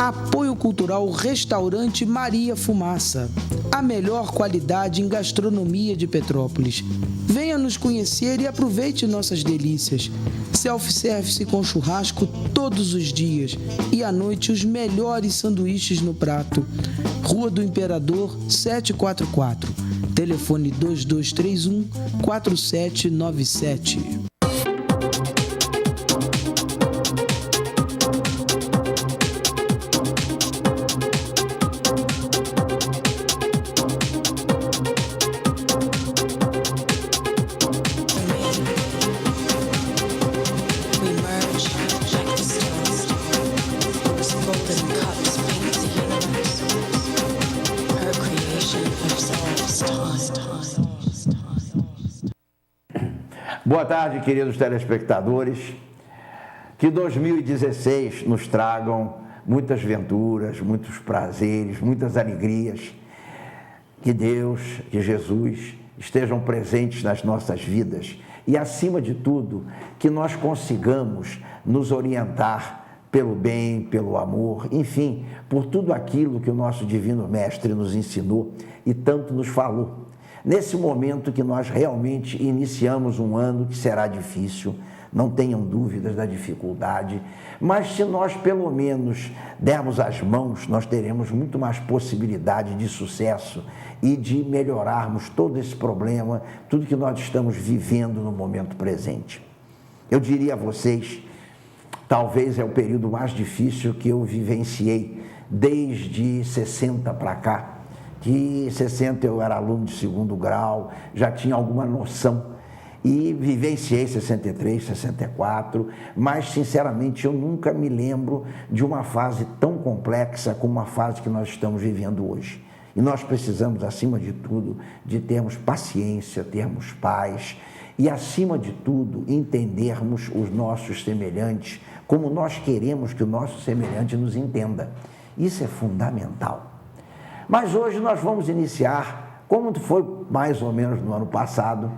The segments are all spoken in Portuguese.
Apoio Cultural Restaurante Maria Fumaça. A melhor qualidade em gastronomia de Petrópolis. Venha nos conhecer e aproveite nossas delícias. Self-service com churrasco todos os dias. E à noite os melhores sanduíches no prato. Rua do Imperador 744. Telefone 2231-4797. Boa tarde, queridos telespectadores. Que 2016 nos tragam muitas venturas, muitos prazeres, muitas alegrias. Que Deus, que Jesus estejam presentes nas nossas vidas e, acima de tudo, que nós consigamos nos orientar pelo bem, pelo amor, enfim, por tudo aquilo que o nosso Divino Mestre nos ensinou e tanto nos falou. Nesse momento que nós realmente iniciamos um ano que será difícil, não tenham dúvidas da dificuldade, mas se nós pelo menos dermos as mãos, nós teremos muito mais possibilidade de sucesso e de melhorarmos todo esse problema, tudo que nós estamos vivendo no momento presente. Eu diria a vocês, talvez é o período mais difícil que eu vivenciei desde 60 para cá. Que 60 eu era aluno de segundo grau, já tinha alguma noção e vivenciei 63, 64, mas sinceramente eu nunca me lembro de uma fase tão complexa como a fase que nós estamos vivendo hoje. E nós precisamos, acima de tudo, de termos paciência, termos paz e, acima de tudo, entendermos os nossos semelhantes como nós queremos que o nosso semelhante nos entenda. Isso é fundamental. Mas hoje nós vamos iniciar, como foi mais ou menos no ano passado,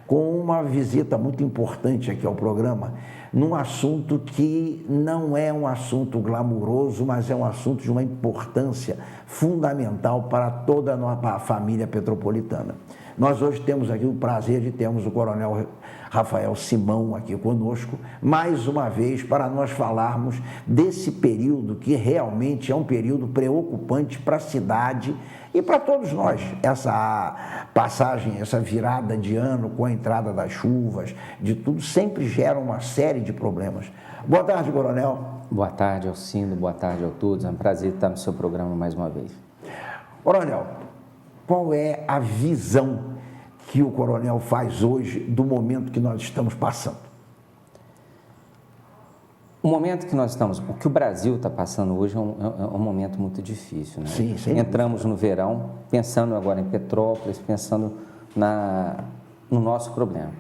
com uma visita muito importante aqui ao programa, num assunto que não é um assunto glamuroso, mas é um assunto de uma importância fundamental para toda a família petropolitana. Nós hoje temos aqui o prazer de termos o Coronel Rafael Simão aqui conosco, mais uma vez para nós falarmos desse período que realmente é um período preocupante para a cidade e para todos nós. Essa passagem, essa virada de ano com a entrada das chuvas, de tudo, sempre gera uma série de problemas. Boa tarde, Coronel. Boa tarde, Alcindo. Boa tarde a todos. É um prazer estar no seu programa mais uma vez. Coronel, qual é a visão que o Coronel faz hoje do momento que nós estamos passando? O momento que nós estamos, o que o Brasil está passando hoje é um momento muito difícil, né? Sim, sim. Entramos no verão, pensando agora em Petrópolis, pensando no nosso problema.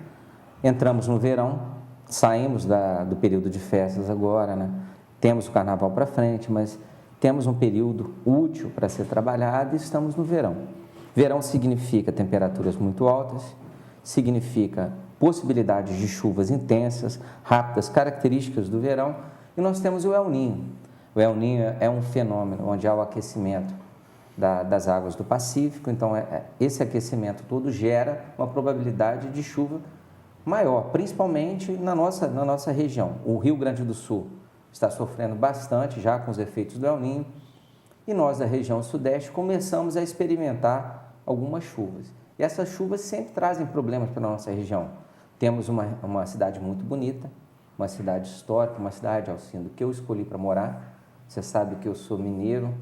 Entramos no verão, saímos do período de festas agora, né? Temos o carnaval para frente, mas temos um período útil para ser trabalhado e estamos no verão. Verão significa temperaturas muito altas, significa possibilidades de chuvas intensas, rápidas, características do verão, e nós temos o El Niño. O El Niño é um fenômeno onde há o aquecimento das águas do Pacífico, então esse aquecimento todo gera uma probabilidade de chuva maior, principalmente na nossa região. O Rio Grande do Sul está sofrendo bastante já com os efeitos do El Niño, e nós da região sudeste começamos a experimentar algumas chuvas. E essas chuvas sempre trazem problemas para a nossa região. Temos uma cidade muito bonita, uma cidade histórica, uma cidade, Alcindo, que eu escolhi para morar. Você sabe que eu sou mineiro,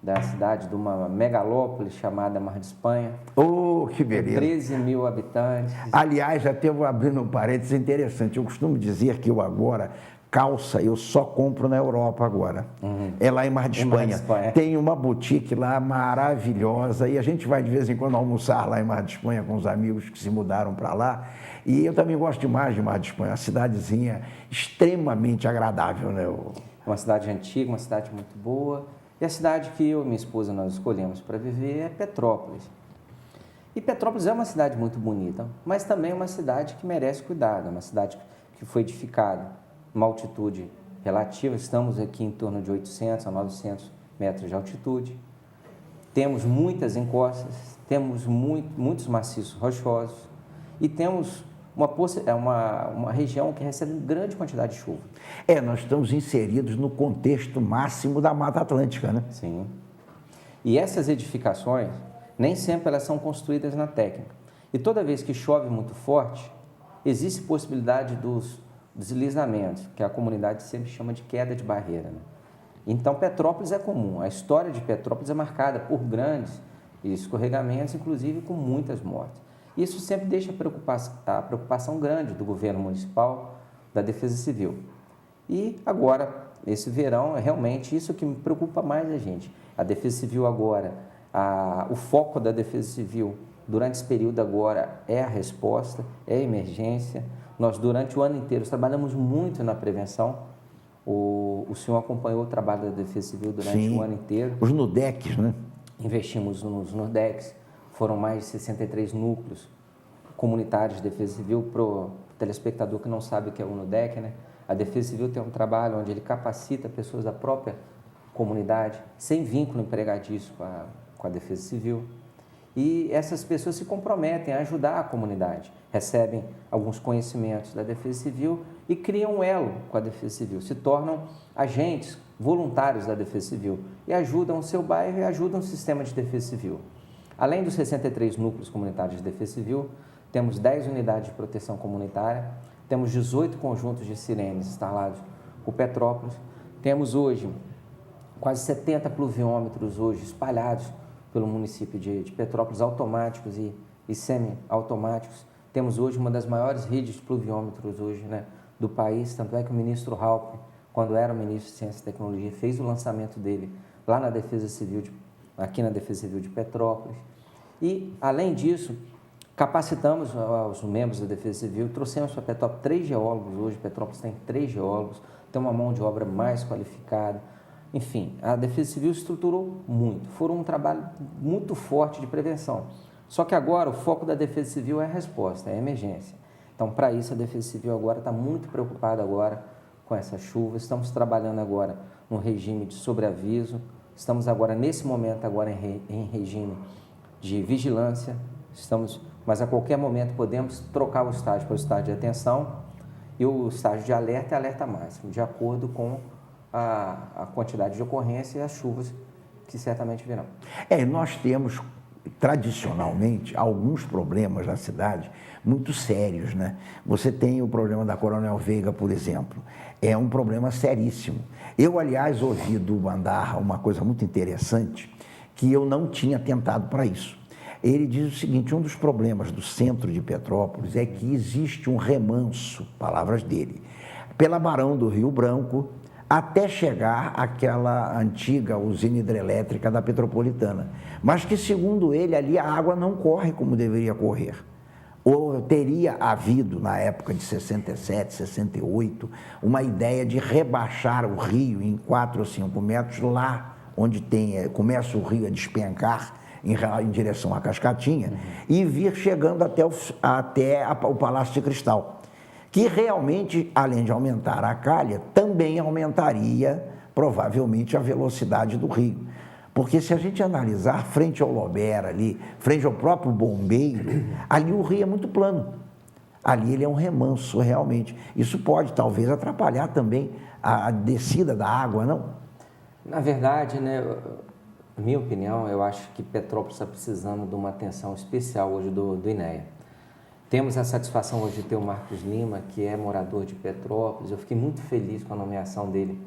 da cidade de uma megalópole chamada Mar de Espanha. Oh, que beleza! 13 mil habitantes. Aliás, até vou abrir um parênteses interessante. Eu costumo dizer que eu agora, calça, eu só compro na Europa agora. É lá em Mar de Espanha. Tem uma boutique lá maravilhosa e a gente vai de vez em quando almoçar lá em Mar de Espanha com os amigos que se mudaram para lá. E eu também gosto demais de Mar de Espanha, uma cidadezinha extremamente agradável, né? Uma cidade antiga, uma cidade muito boa. E a cidade que eu e minha esposa nós escolhemos para viver é Petrópolis. E Petrópolis é uma cidade muito bonita, mas também é uma cidade que merece cuidado, é uma cidade que foi edificada numa altitude relativa, estamos aqui em torno de 800 a 900 metros de altitude, temos muitas encostas, temos muitos maciços rochosos e temos uma região que recebe grande quantidade de chuva. Nós estamos inseridos no contexto máximo da Mata Atlântica, né? Sim. E essas edificações, nem sempre elas são construídas na técnica. E toda vez que chove muito forte, existe possibilidade dos deslizamentos, que a comunidade sempre chama de queda de barreira, né? Então, Petrópolis é comum. A história de Petrópolis é marcada por grandes escorregamentos, inclusive com muitas mortes. Isso sempre deixa a preocupação grande do governo municipal, da Defesa Civil. E agora, esse verão, é realmente isso que me preocupa mais a gente. A Defesa Civil agora, o foco da Defesa Civil durante esse período agora é a resposta, é a emergência. Nós, durante o ano inteiro, trabalhamos muito na prevenção. O senhor acompanhou o trabalho da Defesa Civil durante o ano inteiro. Os NUDECs, né? Investimos nos NUDECs, foram mais de 63 núcleos comunitários de Defesa Civil. Para o telespectador que não sabe o que é o NUDEC, né? A Defesa Civil tem um trabalho onde ele capacita pessoas da própria comunidade, sem vínculo empregatício com a Defesa Civil. E essas pessoas se comprometem a ajudar a comunidade, recebem alguns conhecimentos da Defesa Civil e criam um elo com a Defesa Civil, se tornam agentes voluntários da Defesa Civil e ajudam o seu bairro e ajudam o sistema de Defesa Civil. Além dos 63 núcleos comunitários de Defesa Civil, temos 10 unidades de proteção comunitária, temos 18 conjuntos de sirenes instalados por Petrópolis, temos hoje quase 70 pluviômetros hoje espalhados pelo município de Petrópolis, automáticos e semi-automáticos. Temos hoje uma das maiores redes de pluviômetros hoje, né, do país, tanto é que o ministro Halpe, quando era o ministro de Ciência e Tecnologia, fez o lançamento dele lá na Defesa Civil, aqui na Defesa Civil de Petrópolis. E, além disso, capacitamos os membros da Defesa Civil, trouxemos para Petrópolis 3 geólogos, hoje Petrópolis tem 3 geólogos, tem uma mão de obra mais qualificada. Enfim, a Defesa Civil estruturou muito, foi um trabalho muito forte de prevenção. Só que agora o foco da Defesa Civil é a resposta, é a emergência. Então, para isso, a Defesa Civil agora está muito preocupada agora com essa chuva. Estamos trabalhando agora no regime de sobreaviso, estamos agora, nesse momento, agora em regime de vigilância, mas a qualquer momento podemos trocar o estágio para o estágio de atenção e o estágio de alerta é alerta máximo, de acordo com a quantidade de ocorrência e as chuvas que certamente virão. Nós temos, tradicionalmente, alguns problemas na cidade muito sérios, né? Você tem o problema da Coronel Veiga, por exemplo, é um problema seríssimo. Eu, aliás, ouvi do Bandarra uma coisa muito interessante, que eu não tinha atentado para isso. Ele diz o seguinte: um dos problemas do centro de Petrópolis é que existe um remanso, palavras dele, pela Barão do Rio Branco, até chegar àquela antiga usina hidrelétrica da Petropolitana. Mas que, segundo ele, ali a água não corre como deveria correr. Ou teria havido, na época de 67, 68, uma ideia de rebaixar o rio em 4 ou 5 metros, lá onde começa o rio a despencar em direção à Cascatinha, e vir chegando até o Palácio de Cristal, que realmente, além de aumentar a calha, também aumentaria, provavelmente, a velocidade do rio. Porque se a gente analisar frente ao Lobera ali, frente ao próprio Bombeiro, ali o rio é muito plano. Ali ele é um remanso, realmente. Isso pode, talvez, atrapalhar também a descida da água, não? Na verdade, né, na minha opinião, eu acho que Petrópolis está precisando de uma atenção especial hoje do INEA. Temos a satisfação hoje de ter o Marcos Lima, que é morador de Petrópolis. Eu fiquei muito feliz com a nomeação dele,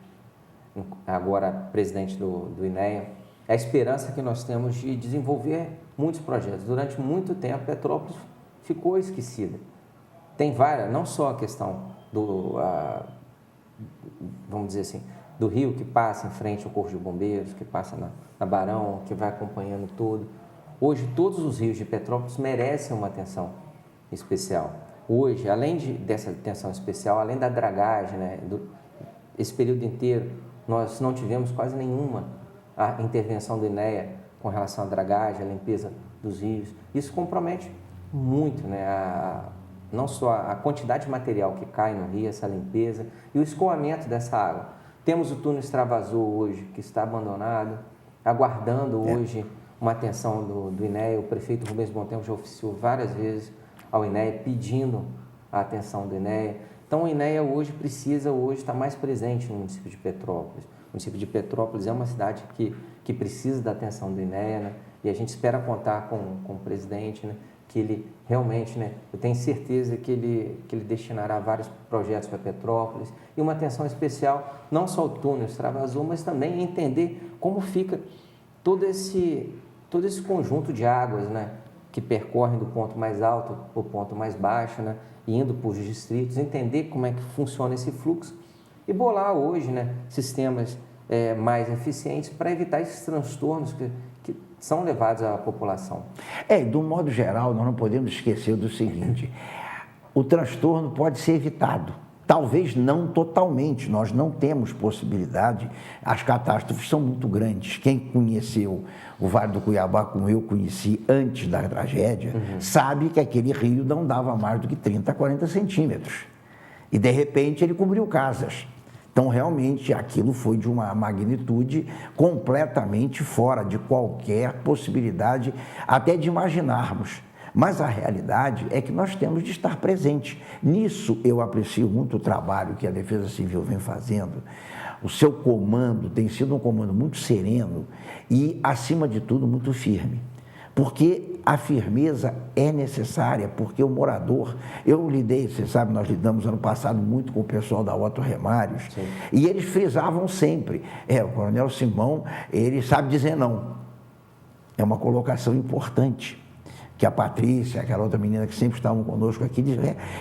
agora presidente do INEA. É a esperança que nós temos de desenvolver muitos projetos. Durante muito tempo, Petrópolis ficou esquecida. Tem várias, não só a questão vamos dizer assim, do rio que passa em frente ao Corpo de Bombeiros, que passa na Barão, que vai acompanhando tudo. Hoje, todos os rios de Petrópolis merecem uma atenção especial. Hoje, além dessa atenção especial, além da dragagem, né, esse período inteiro, nós não tivemos quase nenhuma intervenção do INEA com relação à dragagem, à limpeza dos rios. Isso compromete muito, né, não só a quantidade de material que cai no rio, essa limpeza e o escoamento dessa água. Temos o túnel Extravasor hoje, que está abandonado, aguardando hoje uma atenção do INEA. O prefeito Rubens Bontempo já oficiou várias vezes ao INEA pedindo a atenção do INEA. Então o INEA hoje precisa estar mais presente no município de Petrópolis. O município de Petrópolis é uma cidade que precisa da atenção do INEA, né? E a gente espera contar com o presidente, né? Que ele realmente, né? Eu tenho certeza que ele destinará vários projetos para Petrópolis e uma atenção especial, não só ao túnel Extravasor, mas também entender como fica todo esse conjunto de águas, né? Que percorrem do ponto mais alto para o ponto mais baixo, né? Indo por distritos, entender como é que funciona esse fluxo e bolar hoje, né, sistemas mais eficientes para evitar esses transtornos que são levados à população. De um modo geral, nós não podemos esquecer do seguinte, o transtorno pode ser evitado. Talvez não totalmente, nós não temos possibilidade, as catástrofes são muito grandes. Quem conheceu o Vale do Cuiabá, como eu conheci antes da tragédia, sabe que aquele rio não dava mais do que 30, 40 centímetros. E, de repente, ele cobriu casas. Então, realmente, aquilo foi de uma magnitude completamente fora de qualquer possibilidade, até de imaginarmos. Mas a realidade é que nós temos de estar presentes. Nisso eu aprecio muito o trabalho que a Defesa Civil vem fazendo. O seu comando tem sido um comando muito sereno e, acima de tudo, muito firme. Porque a firmeza é necessária, porque o morador... Eu lidei, você sabe, nós lidamos ano passado muito com o pessoal da Otto Remários, sim, e eles frisavam sempre. O Coronel Simão, ele sabe dizer não. É uma colocação importante. Que a Patrícia, aquela outra menina que sempre estavam conosco aqui,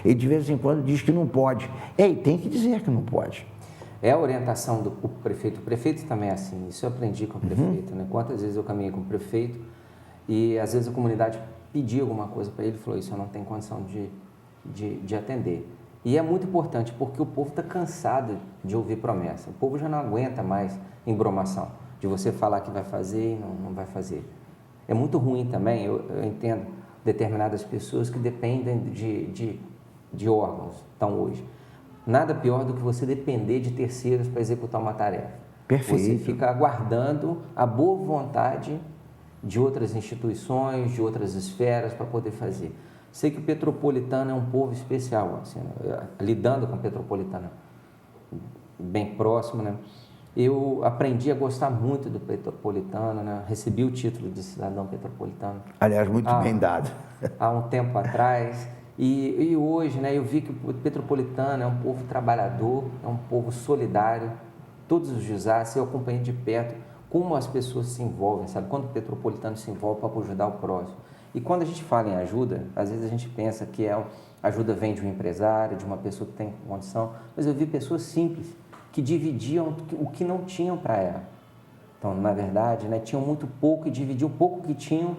ele de vez em quando diz que não pode. E tem que dizer que não pode. É a orientação do prefeito. O prefeito também é assim, isso eu aprendi com o prefeito, né? Quantas vezes eu caminhei com o prefeito e às vezes a comunidade pedia alguma coisa para ele, falou, isso eu não tenho condição de atender. E é muito importante, porque o povo está cansado de ouvir promessa. O povo já não aguenta mais embromação, de você falar que vai fazer e não vai fazer. É muito ruim também, eu entendo determinadas pessoas que dependem de órgãos, então hoje. Nada pior do que você depender de terceiros para executar uma tarefa. Perfeito. Você fica aguardando a boa vontade de outras instituições, de outras esferas para poder fazer. Sei que o Petropolitano é um povo especial, assim, né? Lidando com o Petropolitano bem próximo, né? Eu aprendi a gostar muito do Petropolitano, né? Recebi o título de cidadão petropolitano. Aliás, muito bem dado. Há um tempo atrás. E hoje, né, eu vi que o Petropolitano é um povo trabalhador, é um povo solidário. Todos os desastres eu acompanhei de perto como as pessoas se envolvem, sabe? Quando o Petropolitano se envolve para ajudar o próximo. E quando a gente fala em ajuda, às vezes a gente pensa que a ajuda vem de um empresário, de uma pessoa que tem condição, mas eu vi pessoas simples que dividiam o que não tinham para ela. Então, na verdade, né, tinham muito pouco e dividiam o pouco que tinham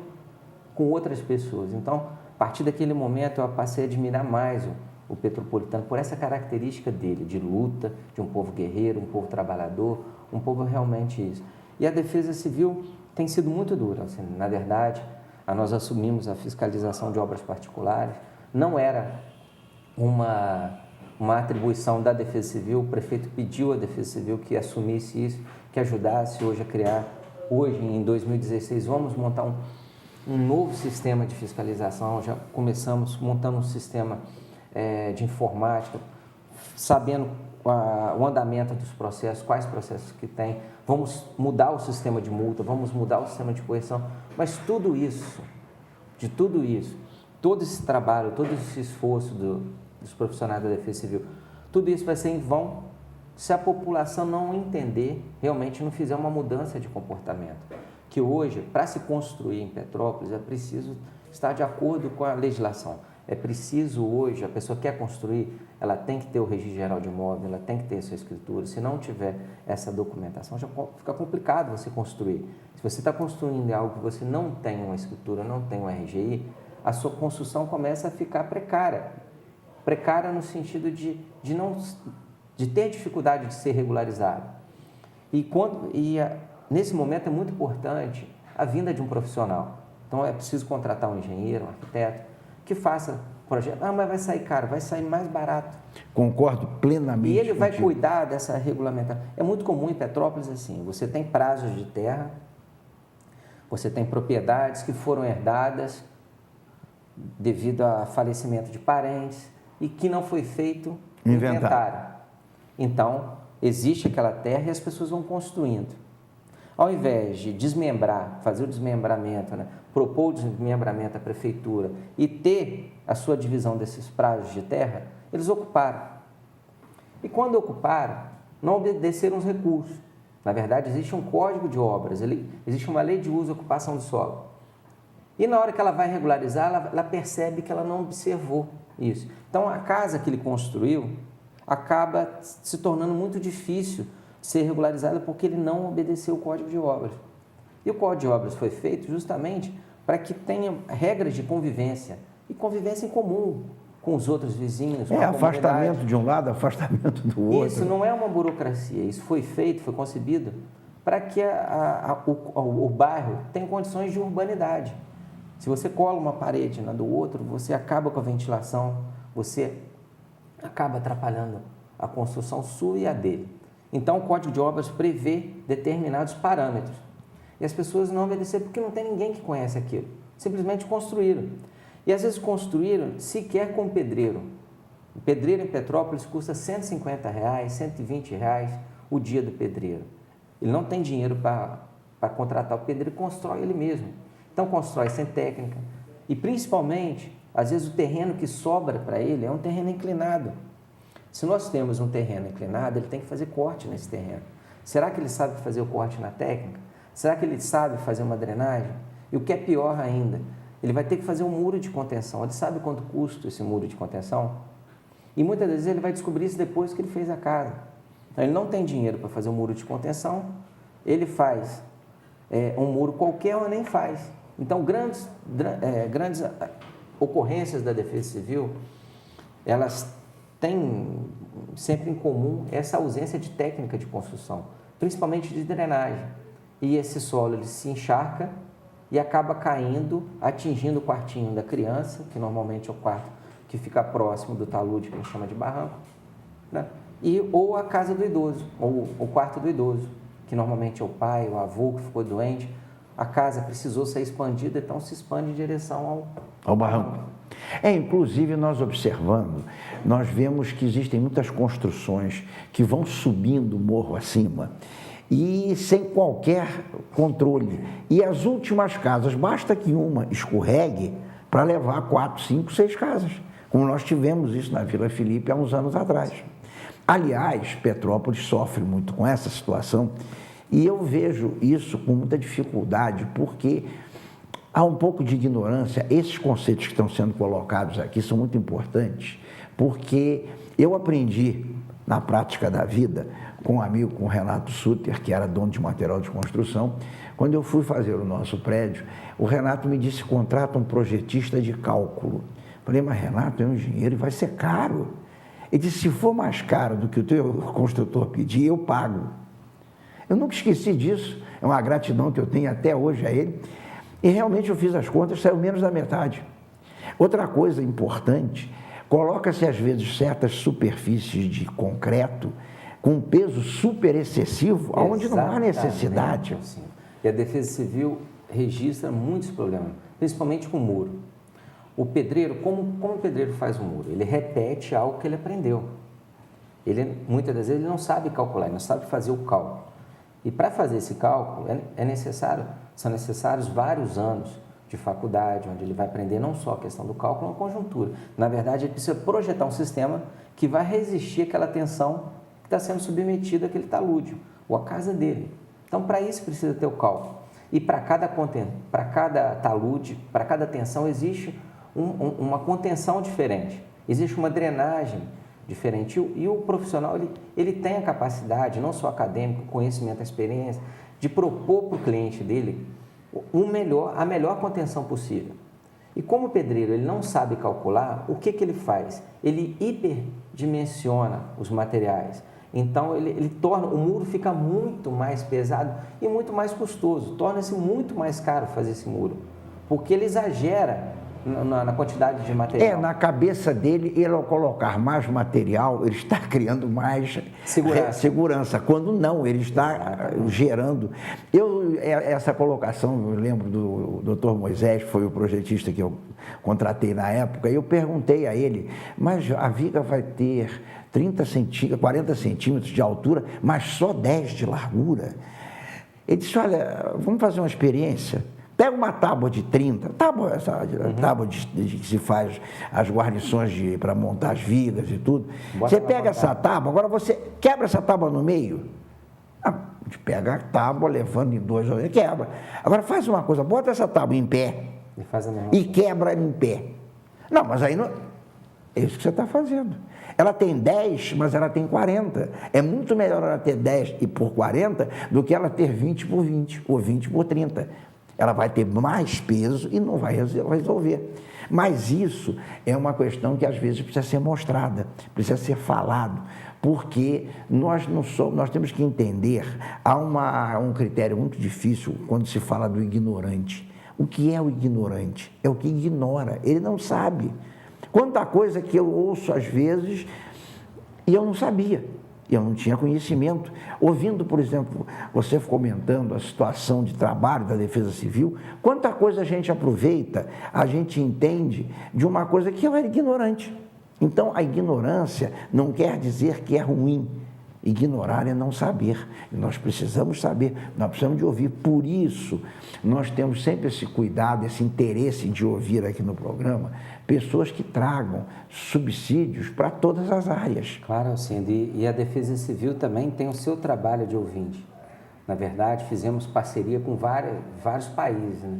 com outras pessoas. Então, a partir daquele momento, eu passei a admirar mais o Petropolitano por essa característica dele, de luta, de um povo guerreiro, um povo trabalhador, um povo realmente isso. E a Defesa Civil tem sido muito dura. Assim, na verdade, nós assumimos a fiscalização de obras particulares, não era uma atribuição da Defesa Civil, o prefeito pediu à Defesa Civil que assumisse isso, que ajudasse hoje a criar, hoje em 2016, vamos montar um novo sistema de fiscalização, já começamos montando um sistema de informática, sabendo o andamento dos processos, quais processos que tem, vamos mudar o sistema de multa, vamos mudar o sistema de correção, mas tudo isso, todo esse trabalho, todo esse esforço dos profissionais da Defesa Civil, tudo isso vai ser em vão se a população não entender, realmente não fizer uma mudança de comportamento. Que hoje, para se construir em Petrópolis, é preciso estar de acordo com a legislação. É preciso hoje, a pessoa quer construir, ela tem que ter o registro geral de imóvel, ela tem que ter a sua escritura. Se não tiver essa documentação, já fica complicado você construir. Se você está construindo algo que você não tem uma escritura, não tem um RGI, a sua construção começa a ficar precária. Precária no sentido de ter dificuldade de ser regularizado. Nesse momento é muito importante a vinda de um profissional. Então é preciso contratar um engenheiro, um arquiteto, que faça projeto. Ah, mas vai sair caro, vai sair mais barato. Concordo plenamente. E ele vai contigo. cuidar dessa regulamentação. É muito comum em Petrópolis assim, você tem prazos de terra, você tem propriedades que foram herdadas devido a falecimento de parentes e que não foi feito inventário. Então, existe aquela terra e as pessoas vão construindo. Ao invés de desmembrar, fazer o desmembramento, né, propor o desmembramento à prefeitura e ter a sua divisão desses prazos de terra, eles ocuparam. E quando ocuparam, não obedeceram os recursos. Na verdade, existe um código de obras, existe uma lei de uso e ocupação do solo. E na hora que ela vai regularizar, ela percebe que ela não observou isso. Então, a casa que ele construiu acaba se tornando muito difícil de ser regularizada porque ele não obedeceu o Código de Obras. E o Código de Obras foi feito justamente para que tenha regras de convivência e convivência em comum com os outros vizinhos. Com a afastamento de um lado, afastamento do outro. Isso não é uma burocracia, isso foi feito, foi concebido para que o bairro tenha condições de urbanidade. Se você cola uma parede na do outro, você acaba com a ventilação, você acaba atrapalhando a construção sua e a dele. Então, o Código de Obras prevê determinados parâmetros. E as pessoas não obedeceram porque não tem ninguém que conhece aquilo. Simplesmente construíram. E às vezes construíram sequer com pedreiro. O pedreiro em Petrópolis custa R$150, R$120 o dia do pedreiro. Ele não tem dinheiro para contratar o pedreiro, constrói ele mesmo. Então, constrói sem técnica. E, principalmente, às vezes o terreno que sobra para ele é um terreno inclinado. Se nós temos um terreno inclinado, ele tem que fazer corte nesse terreno. Será que ele sabe fazer o corte na técnica? Será que ele sabe fazer uma drenagem? E o que é pior ainda, ele vai ter que fazer um muro de contenção. Ele sabe quanto custa esse muro de contenção? E muitas vezes ele vai descobrir isso depois que ele fez a casa. Então, ele não tem dinheiro para fazer um muro de contenção, ele faz um muro qualquer ou nem faz. Então, grandes ocorrências da Defesa Civil, elas têm sempre em comum essa ausência de técnica de construção, principalmente de drenagem. E esse solo ele se encharca e acaba caindo, atingindo o quartinho da criança, que normalmente é o quarto que fica próximo do talude, que a gente chama de barranco, né? Ou a casa do idoso, ou o quarto do idoso, que normalmente é o pai, o avô que ficou doente. A casa precisou ser expandida, então se expande em direção ao barranco. Inclusive nós observando, nós vemos que existem muitas construções que vão subindo o morro acima e sem qualquer controle. E as últimas casas, basta que uma escorregue para levar 4, 5, 6 casas, como nós tivemos isso na Vila Felipe há uns anos atrás. Aliás, Petrópolis sofre muito com essa situação e eu vejo isso com muita dificuldade, porque há um pouco de ignorância. Esses conceitos que estão sendo colocados aqui são muito importantes, porque eu aprendi na prática da vida com um amigo, com o Renato Sutter, que era dono de material de construção. Quando eu fui fazer o nosso prédio, o Renato me disse: contrata um projetista de cálculo. Falei: mas Renato é um engenheiro e vai ser caro. Ele disse: se for mais caro do que o teu construtor pedir, eu pago. Eu nunca esqueci disso, é uma gratidão que eu tenho até hoje a ele. E realmente eu fiz as contas, saiu menos da metade. Outra coisa importante, coloca-se às vezes certas superfícies de concreto com um peso super excessivo, onde não há necessidade. Sim. E a Defesa Civil registra muitos problemas, principalmente com o muro. O pedreiro, como o pedreiro faz o muro? Ele repete algo que ele aprendeu. Muitas das vezes ele não sabe calcular, ele não sabe fazer o cálculo. E para fazer esse cálculo são necessários vários anos de faculdade, onde ele vai aprender não só a questão do cálculo, mas a conjuntura. Na verdade, ele precisa projetar um sistema que vai resistir àquela tensão que está sendo submetida àquele talude, ou à casa dele. Então, para isso precisa ter o cálculo. E para cada talude, para cada tensão, existe uma contenção diferente, existe uma drenagem diferente. E o profissional, ele tem a capacidade, não só acadêmico, conhecimento, experiência, de propor para o cliente dele a melhor contenção possível. E como o pedreiro ele não sabe calcular, o que ele faz? Ele hiperdimensiona os materiais. Então, ele torna, o muro fica muito mais pesado e muito mais custoso. Torna-se muito mais caro fazer esse muro, porque ele exagera na quantidade de material. Na cabeça dele, ele ao colocar mais material, ele está criando mais segurança, quando não, ele está gerando. Essa colocação, eu lembro do Dr. Moisés, que foi o projetista que eu contratei na época, eu perguntei a ele, mas a viga vai ter 40 centímetros de altura, mas só 10 de largura? Ele disse, olha, vamos fazer uma experiência. Pega uma tábua de 30, tábua que se faz as guarnições para montar as vigas e tudo. Você pega essa tábua, agora você quebra essa tábua no meio. A gente pega a tábua, levando em dois, quebra. Agora faz uma coisa, bota essa tábua em pé e quebra em pé. Não, mas aí não... É isso que você está fazendo. Ela tem 10, mas ela tem 40. É muito melhor ela ter 10 e por 40 do que ela ter 20 por 20 ou 20 por 30. Ela vai ter mais peso e não vai resolver. Mas isso é uma questão que às vezes precisa ser mostrada, precisa ser falado, porque nós temos que entender, há um critério muito difícil quando se fala do ignorante. O que é o ignorante? É o que ignora, ele não sabe. Quanta coisa que eu ouço às vezes e eu não sabia. Eu não tinha conhecimento. Ouvindo, por exemplo, você comentando a situação de trabalho da Defesa Civil, quanta coisa a gente aproveita, a gente entende de uma coisa que eu era ignorante. Então, a ignorância não quer dizer que é ruim. Ignorar é não saber. E nós precisamos saber, nós precisamos de ouvir. Por isso, nós temos sempre esse cuidado, esse interesse de ouvir aqui no programa pessoas que tragam subsídios para todas as áreas. Claro, Alcindo, e a Defesa Civil também tem o seu trabalho de ouvinte. Na verdade, fizemos parceria com vários países, né?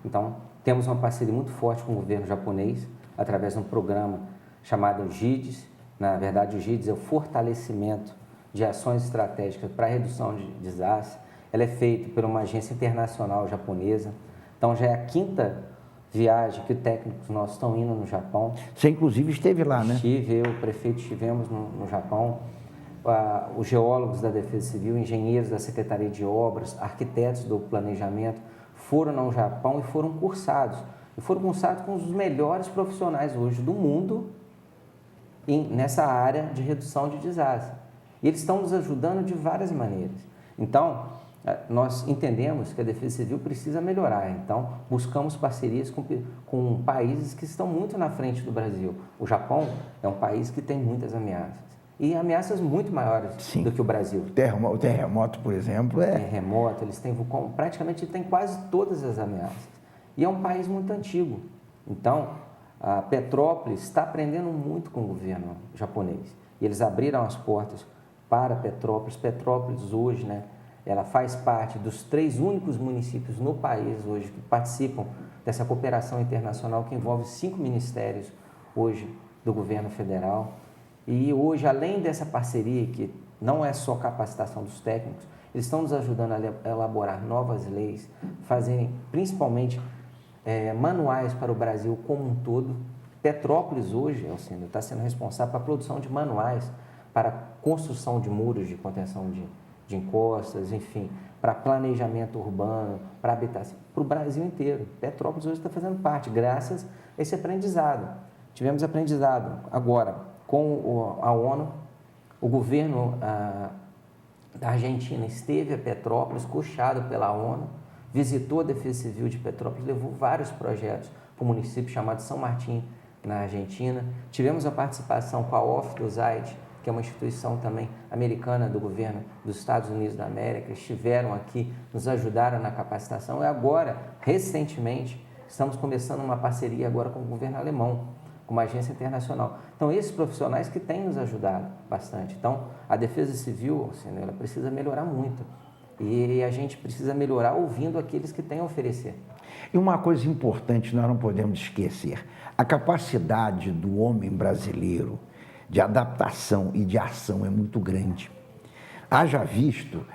Então, temos uma parceria muito forte com o governo japonês, através de um programa chamado GIDES. Na verdade, o GIDES é o fortalecimento de ações estratégicas para a redução de desastres. Ela é feita por uma agência internacional japonesa. Então, já é a 5ª viagem que técnicos nossos estão indo no Japão. Você, inclusive, esteve lá, né? Eu, o prefeito, estivemos no Japão. Os geólogos da Defesa Civil, engenheiros da Secretaria de Obras, arquitetos do planejamento, foram no Japão e foram cursados. E foram cursados com os melhores profissionais hoje do mundo nessa área de redução de desastres. E eles estão nos ajudando de várias maneiras. Então, nós entendemos que a Defesa Civil precisa melhorar. Então, buscamos parcerias com países que estão muito na frente do Brasil. O Japão é um país que tem muitas ameaças. E ameaças muito maiores do que o Brasil. O terremoto, por exemplo, Terremoto, eles têm vulcão, praticamente tem quase todas as ameaças. E é um país muito antigo. Então, a Petrópolis está aprendendo muito com o governo japonês. E eles abriram as portas para Petrópolis. Petrópolis hoje, né, ela faz parte dos 3 únicos municípios no país hoje que participam dessa cooperação internacional que envolve 5 ministérios hoje do governo federal. E hoje, além dessa parceria, que não é só capacitação dos técnicos, eles estão nos ajudando a elaborar novas leis, fazerem principalmente manuais para o Brasil como um todo. Petrópolis hoje, Alcindo, está sendo responsável pela produção de manuais para construção de muros de contenção de encostas, enfim, para planejamento urbano, para habitação, para o Brasil inteiro. Petrópolis hoje está fazendo parte, graças a esse aprendizado. Tivemos aprendizado agora com a ONU, o governo da Argentina esteve a Petrópolis, costeado pela ONU, visitou a Defesa Civil de Petrópolis, levou vários projetos para o município chamado São Martín, na Argentina. Tivemos a participação com a OFF-DOSAID, que é uma instituição também americana do governo dos Estados Unidos da América, estiveram aqui, nos ajudaram na capacitação e agora, recentemente, estamos começando uma parceria agora com o governo alemão, com uma agência internacional. Então, esses profissionais que têm nos ajudado bastante. Então, a Defesa Civil, assim, ela precisa melhorar muito e a gente precisa melhorar ouvindo aqueles que têm a oferecer. E uma coisa importante nós não podemos esquecer, a capacidade do homem brasileiro de adaptação e de ação é muito grande. Haja visto,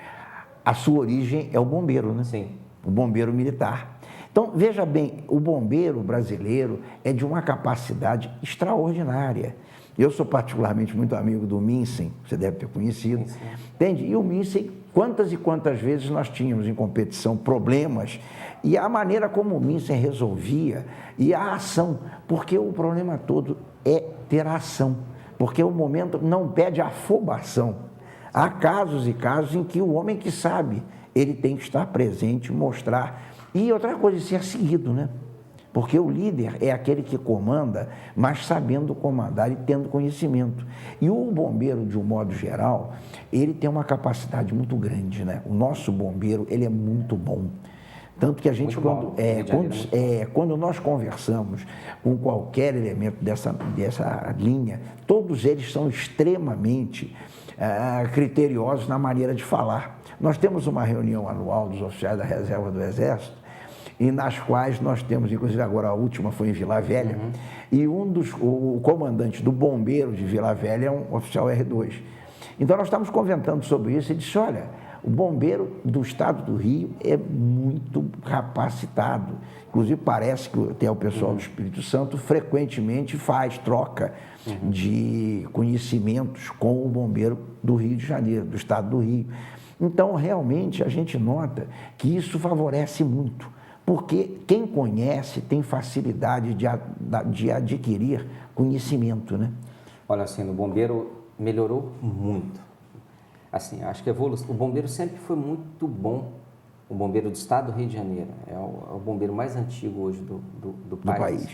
a sua origem é o bombeiro, né? Sim. O bombeiro militar. Então, veja bem, o bombeiro brasileiro é de uma capacidade extraordinária. Eu sou particularmente muito amigo do Minsen, você deve ter conhecido, entende? E o Minsen, quantas e quantas vezes nós tínhamos em competição problemas, e a maneira como o Minsen resolvia, e a ação, porque o problema todo é ter a ação, porque o momento não pede afobação. Há casos e casos em que o homem que sabe, ele tem que estar presente, mostrar, e outra coisa, ser seguido, né? Porque o líder é aquele que comanda, mas sabendo comandar e tendo conhecimento. E o bombeiro, de um modo geral, ele tem uma capacidade muito grande, né? O nosso bombeiro, ele é muito bom. Tanto que a gente, quando nós conversamos com qualquer elemento dessa linha, todos eles são extremamente criteriosos na maneira de falar. Nós temos uma reunião anual dos oficiais da reserva do Exército, e nas quais nós temos, inclusive agora a última foi em Vila Velha, e o comandante do bombeiro de Vila Velha é um oficial R2. Então nós estávamos comentando sobre isso e disse, olha, o bombeiro do estado do Rio é muito capacitado. Inclusive parece que até o pessoal do Espírito Santo frequentemente faz troca de conhecimentos com o bombeiro do Rio de Janeiro, do estado do Rio. Então realmente a gente nota que isso favorece muito. Porque quem conhece tem facilidade de adquirir conhecimento, né? Olha, assim, o bombeiro melhorou muito. Assim, acho que o bombeiro sempre foi muito bom. O bombeiro do estado do Rio de Janeiro é o bombeiro mais antigo hoje do país.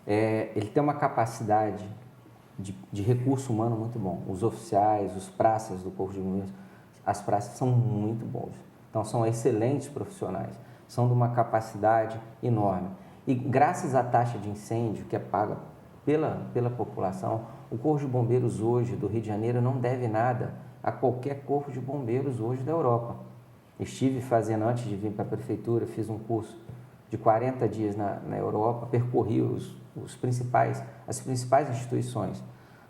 Ele tem uma capacidade de recurso humano muito bom. Os oficiais, os praças do Corpo de Bombeiros, as praças são muito bons. Então, são excelentes profissionais. São de uma capacidade enorme. E graças à taxa de incêndio que é paga pela população, o Corpo de Bombeiros hoje do Rio de Janeiro não deve nada a qualquer Corpo de Bombeiros hoje da Europa. Estive fazendo, antes de vir para a prefeitura, fiz um curso de 40 dias na Europa, percorri as principais instituições,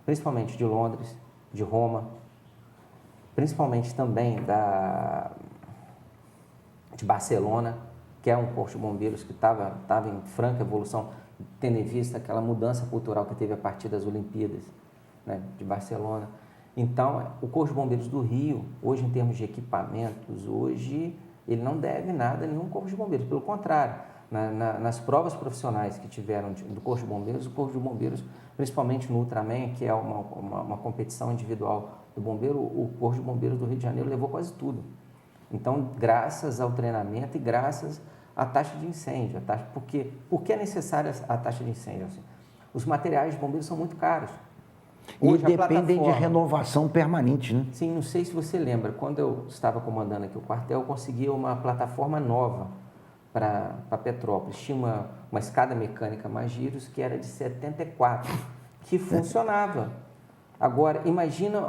principalmente de Londres, de Roma, principalmente também de Barcelona, que é um corpo de bombeiros que estava em franca evolução, tendo em vista aquela mudança cultural que teve a partir das Olimpíadas, né, de Barcelona. Então, o Corpo de Bombeiros do Rio, hoje em termos de equipamentos, hoje ele não deve nada a nenhum Corpo de Bombeiros, pelo contrário, nas provas profissionais que tiveram do Corpo de Bombeiros, o Corpo de Bombeiros, principalmente no Ultraman, que é uma competição individual do bombeiro, o Corpo de Bombeiros do Rio de Janeiro levou quase tudo. Então, graças ao treinamento e graças à taxa de incêndio. Por que é necessária a taxa de incêndio? Assim, os materiais de bombeiros são muito caros. Hoje, e dependem de renovação permanente, né? Sim, não sei se você lembra, quando eu estava comandando aqui o quartel, eu consegui uma plataforma nova para Petrópolis. Tinha uma escada mecânica Magiros que era de 74, que funcionava. Agora, imagina,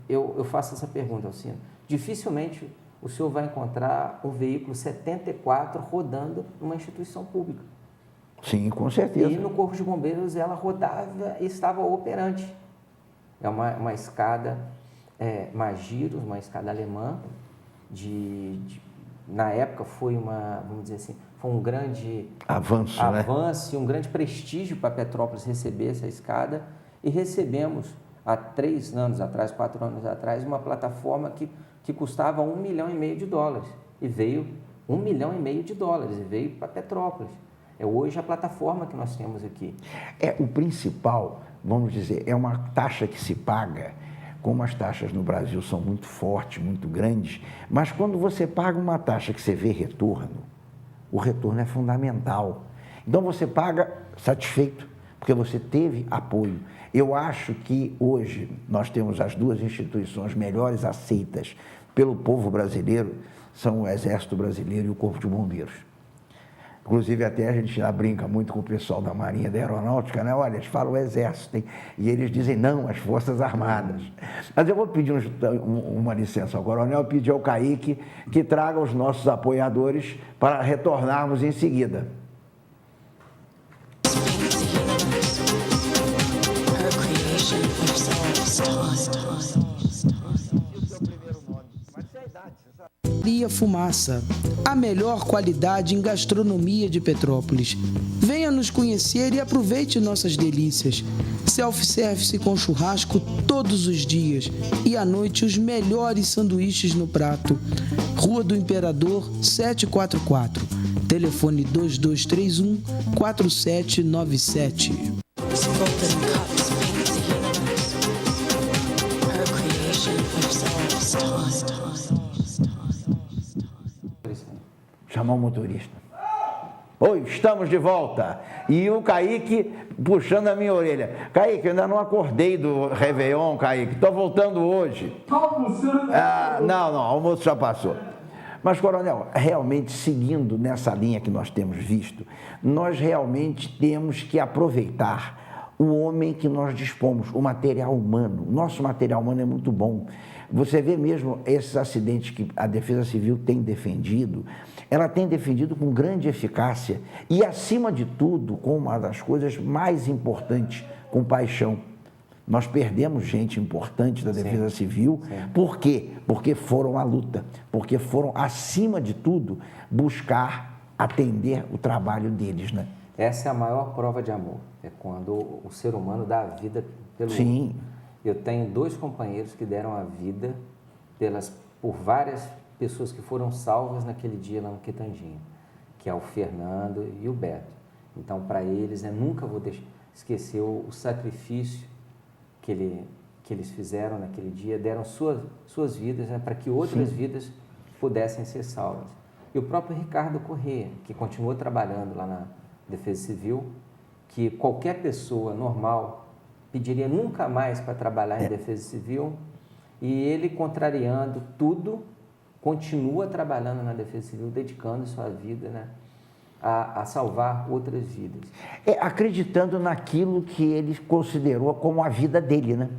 eu faço essa pergunta, Alcino. Dificilmente o senhor vai encontrar um veículo 74 rodando numa instituição pública. Sim, com certeza. E no Corpo de Bombeiros ela rodava e estava operante. É uma escada Magiros, uma escada alemã, na época foi vamos dizer assim, foi um grande avanço, né? Um grande prestígio para Petrópolis receber essa escada, e recebemos há 3 anos atrás, 4 anos atrás, uma plataforma que custava $1,5 milhão e veio $1,5 milhão e veio para Petrópolis. É hoje a plataforma que nós temos aqui. O principal, vamos dizer, é uma taxa que se paga, como as taxas no Brasil são muito fortes, muito grandes, mas quando você paga uma taxa que você vê retorno, o retorno é fundamental. Então você paga satisfeito, porque você teve apoio. Eu acho que hoje nós temos as 2 instituições melhores aceitas pelo povo brasileiro, são o Exército Brasileiro e o Corpo de Bombeiros. Inclusive, até a gente já brinca muito com o pessoal da Marinha, da Aeronáutica, né? Olha, eles falam o Exército, hein? E eles dizem, não, as Forças Armadas. Mas eu vou pedir uma licença ao Coronel, pedir ao Kaique que traga os nossos apoiadores para retornarmos em seguida. Fumaça, a melhor qualidade em gastronomia de Petrópolis. Venha nos conhecer e aproveite nossas delícias. Self-service com churrasco todos os dias e à noite os melhores sanduíches no prato. Rua do Imperador 744. Telefone 2231-4797. Chamar o motorista. Oi, estamos de volta. E o Kaique puxando a minha orelha. Kaique, eu ainda não acordei do Réveillon, Kaique. Estou voltando hoje. Não, o almoço já passou. Mas, coronel, realmente seguindo nessa linha que nós temos visto, nós realmente temos que aproveitar o homem que nós dispomos, o material humano. O nosso material humano é muito bom. Você vê mesmo esses acidentes que a Defesa Civil tem defendido, ela tem defendido com grande eficácia e, acima de tudo, com uma das coisas mais importantes, com paixão. Nós perdemos gente importante da Defesa Civil. Sim. Por quê? Porque foram à luta, porque foram, acima de tudo, buscar atender o trabalho deles, né? Essa é a maior prova de amor, é quando o ser humano dá a vida pelo Sim. outro. Eu tenho 2 companheiros que deram a vida por várias pessoas que foram salvas naquele dia lá no Quitandinho, que é o Fernando e o Beto. Então, para eles, eu nunca vou esquecer o sacrifício que eles fizeram naquele dia, deram suas vidas, né, para que outras Sim. vidas pudessem ser salvas. E o próprio Ricardo Corrêa, que continuou trabalhando lá na Defesa Civil, que qualquer pessoa normal pediria nunca mais para trabalhar em Defesa Civil, e ele, contrariando tudo, continua trabalhando na Defesa Civil, dedicando sua vida, né, a salvar outras vidas. Acreditando naquilo que ele considerou como a vida dele, né?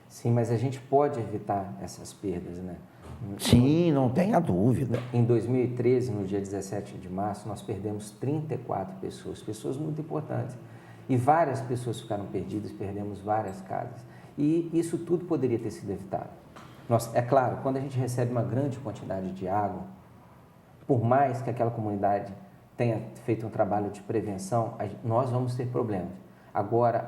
Sim, mas a gente pode evitar essas perdas, né? Sim, não tenha dúvida. Em 2013, no dia 17 de março, nós perdemos 34 pessoas muito importantes. E várias pessoas ficaram perdidas, perdemos várias casas. E isso tudo poderia ter sido evitado. É claro, quando a gente recebe uma grande quantidade de água, por mais que aquela comunidade tenha feito um trabalho de prevenção, nós vamos ter problemas. Agora,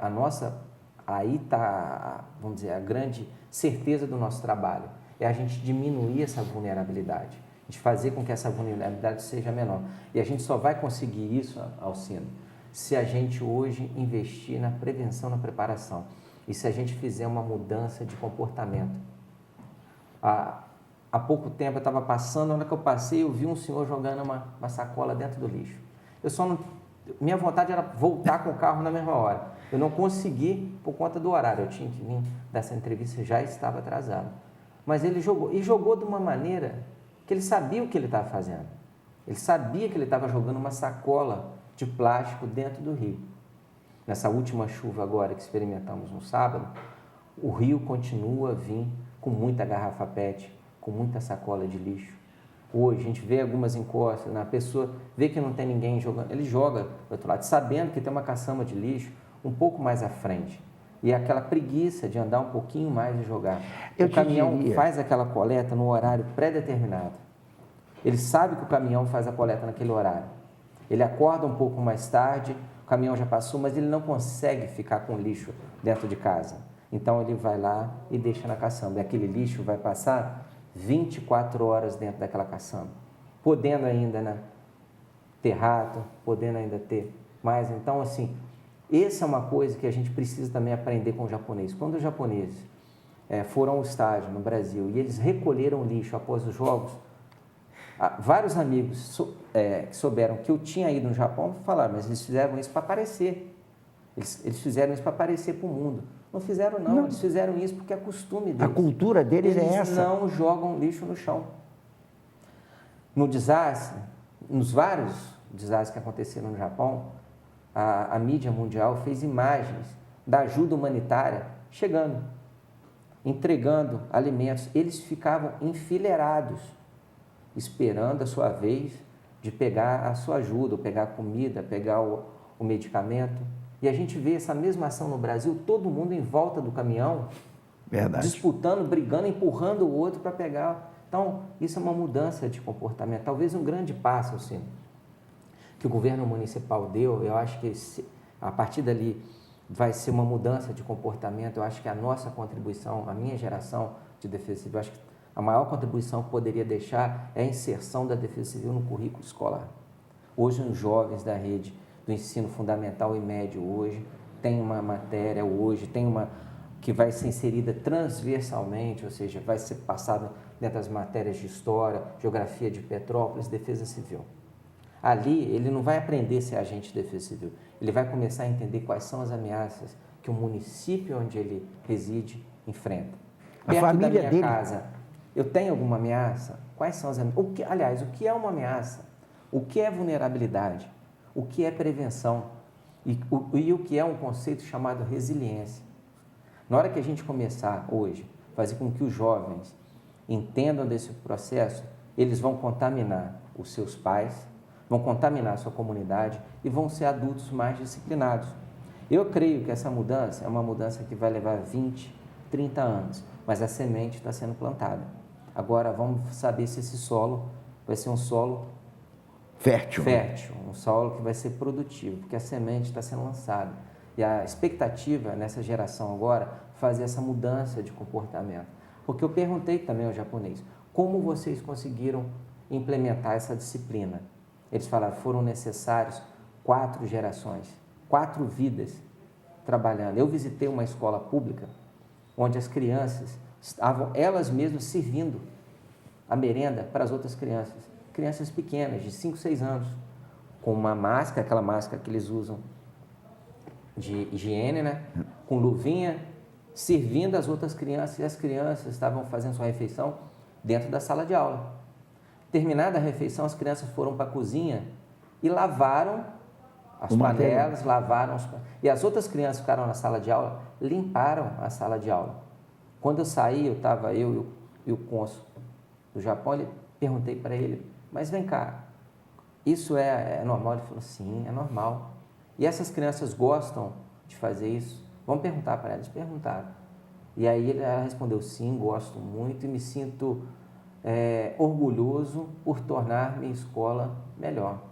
aí está, vamos dizer, a grande certeza do nosso trabalho, é a gente diminuir essa vulnerabilidade, de fazer com que essa vulnerabilidade seja menor. E a gente só vai conseguir isso, Alcino, se a gente hoje investir na prevenção, na preparação, e se a gente fizer uma mudança de comportamento. Há pouco tempo eu estava passando, na hora que eu passei, eu vi um senhor jogando uma sacola dentro do lixo. Minha vontade era voltar com o carro na mesma hora. Eu não consegui por conta do horário, eu tinha que vir dessa entrevista, já estava atrasado. Mas ele jogou de uma maneira que ele sabia o que ele estava fazendo. Ele sabia que ele estava jogando uma sacola de plástico dentro do rio. Nessa última chuva agora que experimentamos no sábado, o rio continua a vir com muita garrafa PET, com muita sacola de lixo. Hoje a gente vê algumas encostas, a pessoa vê que não tem ninguém jogando, ele joga do outro lado, sabendo que tem uma caçamba de lixo um pouco mais à frente. E é aquela preguiça de andar um pouquinho mais e jogar. O caminhão faz aquela coleta no horário pré-determinado. Ele sabe que o caminhão faz a coleta naquele horário. Ele acorda um pouco mais tarde, o caminhão já passou, mas ele não consegue ficar com lixo dentro de casa. Então ele vai lá e deixa na caçamba. E aquele lixo vai passar 24 horas dentro daquela caçamba, podendo ainda ter rato, podendo ainda ter mais. Então, assim, essa é uma coisa que a gente precisa também aprender com o japonês. Quando os japoneses foram ao estádio no Brasil e eles recolheram lixo após os jogos, vários amigos que souberam que eu tinha ido no Japão falaram, mas eles fizeram isso para aparecer. Eles fizeram isso para aparecer para o mundo. Não fizeram, não. Eles fizeram isso porque é costume deles. A cultura deles é essa. Eles não jogam lixo no chão. No desastre, nos vários desastres que aconteceram no Japão, a mídia mundial fez imagens da ajuda humanitária chegando, entregando alimentos. Eles ficavam enfileirados, esperando a sua vez de pegar a sua ajuda, pegar a comida, pegar o medicamento. E a gente vê essa mesma ação no Brasil, todo mundo em volta do caminhão, Verdade. Disputando, brigando, empurrando o outro para pegar. Então, isso é uma mudança de comportamento. Talvez um grande passo, assim, que o governo municipal deu. Eu acho que a partir dali vai ser uma mudança de comportamento. Eu acho que a nossa contribuição, a minha geração de defesa civil, eu acho que a maior contribuição que poderia deixar é a inserção da defesa civil no currículo escolar. Hoje, os jovens da rede do ensino fundamental e médio hoje tem uma matéria que vai ser inserida transversalmente, ou seja, vai ser passada dentro das matérias de história, geografia de Petrópolis, defesa civil. Ali, ele não vai aprender a ser agente de defesa civil, ele vai começar a entender quais são as ameaças que o município onde ele reside enfrenta. Perto da minha casa, eu tenho alguma ameaça? Quais são as ameaças? Aliás, o que é uma ameaça? O que é vulnerabilidade? O que é prevenção? E o que é um conceito chamado resiliência? Na hora que a gente começar hoje, fazer com que os jovens entendam desse processo, eles vão contaminar os seus pais, vão contaminar a sua comunidade e vão ser adultos mais disciplinados. Eu creio que essa mudança é uma mudança que vai levar 20, 30 anos, mas a semente está sendo plantada. Agora vamos saber se esse solo vai ser um solo fértil, um solo que vai ser produtivo, porque a semente está sendo lançada. E a expectativa nessa geração agora, fazer essa mudança de comportamento. Porque eu perguntei também ao japonês, como vocês conseguiram implementar essa disciplina? Eles falaram, foram necessários 4 gerações, 4 vidas trabalhando. Eu visitei uma escola pública, onde as crianças estavam elas mesmas servindo a merenda para as outras crianças pequenas, de 5, 6 anos, com uma máscara, aquela máscara que eles usam de higiene, né? Com luvinha, servindo as outras crianças, e as crianças estavam fazendo sua refeição dentro da sala de aula. Terminada a refeição, as crianças foram para a cozinha e lavaram as panelas, e as outras crianças ficaram na sala de aula, limparam a sala de aula. Quando eu saí, estava eu e o cônsul do Japão, perguntei para ele, mas vem cá, isso é normal? Ele falou, sim, é normal. E essas crianças gostam de fazer isso? Vamos perguntar para elas. Perguntaram. E aí ela respondeu, sim, gosto muito e me sinto orgulhoso por tornar minha escola melhor.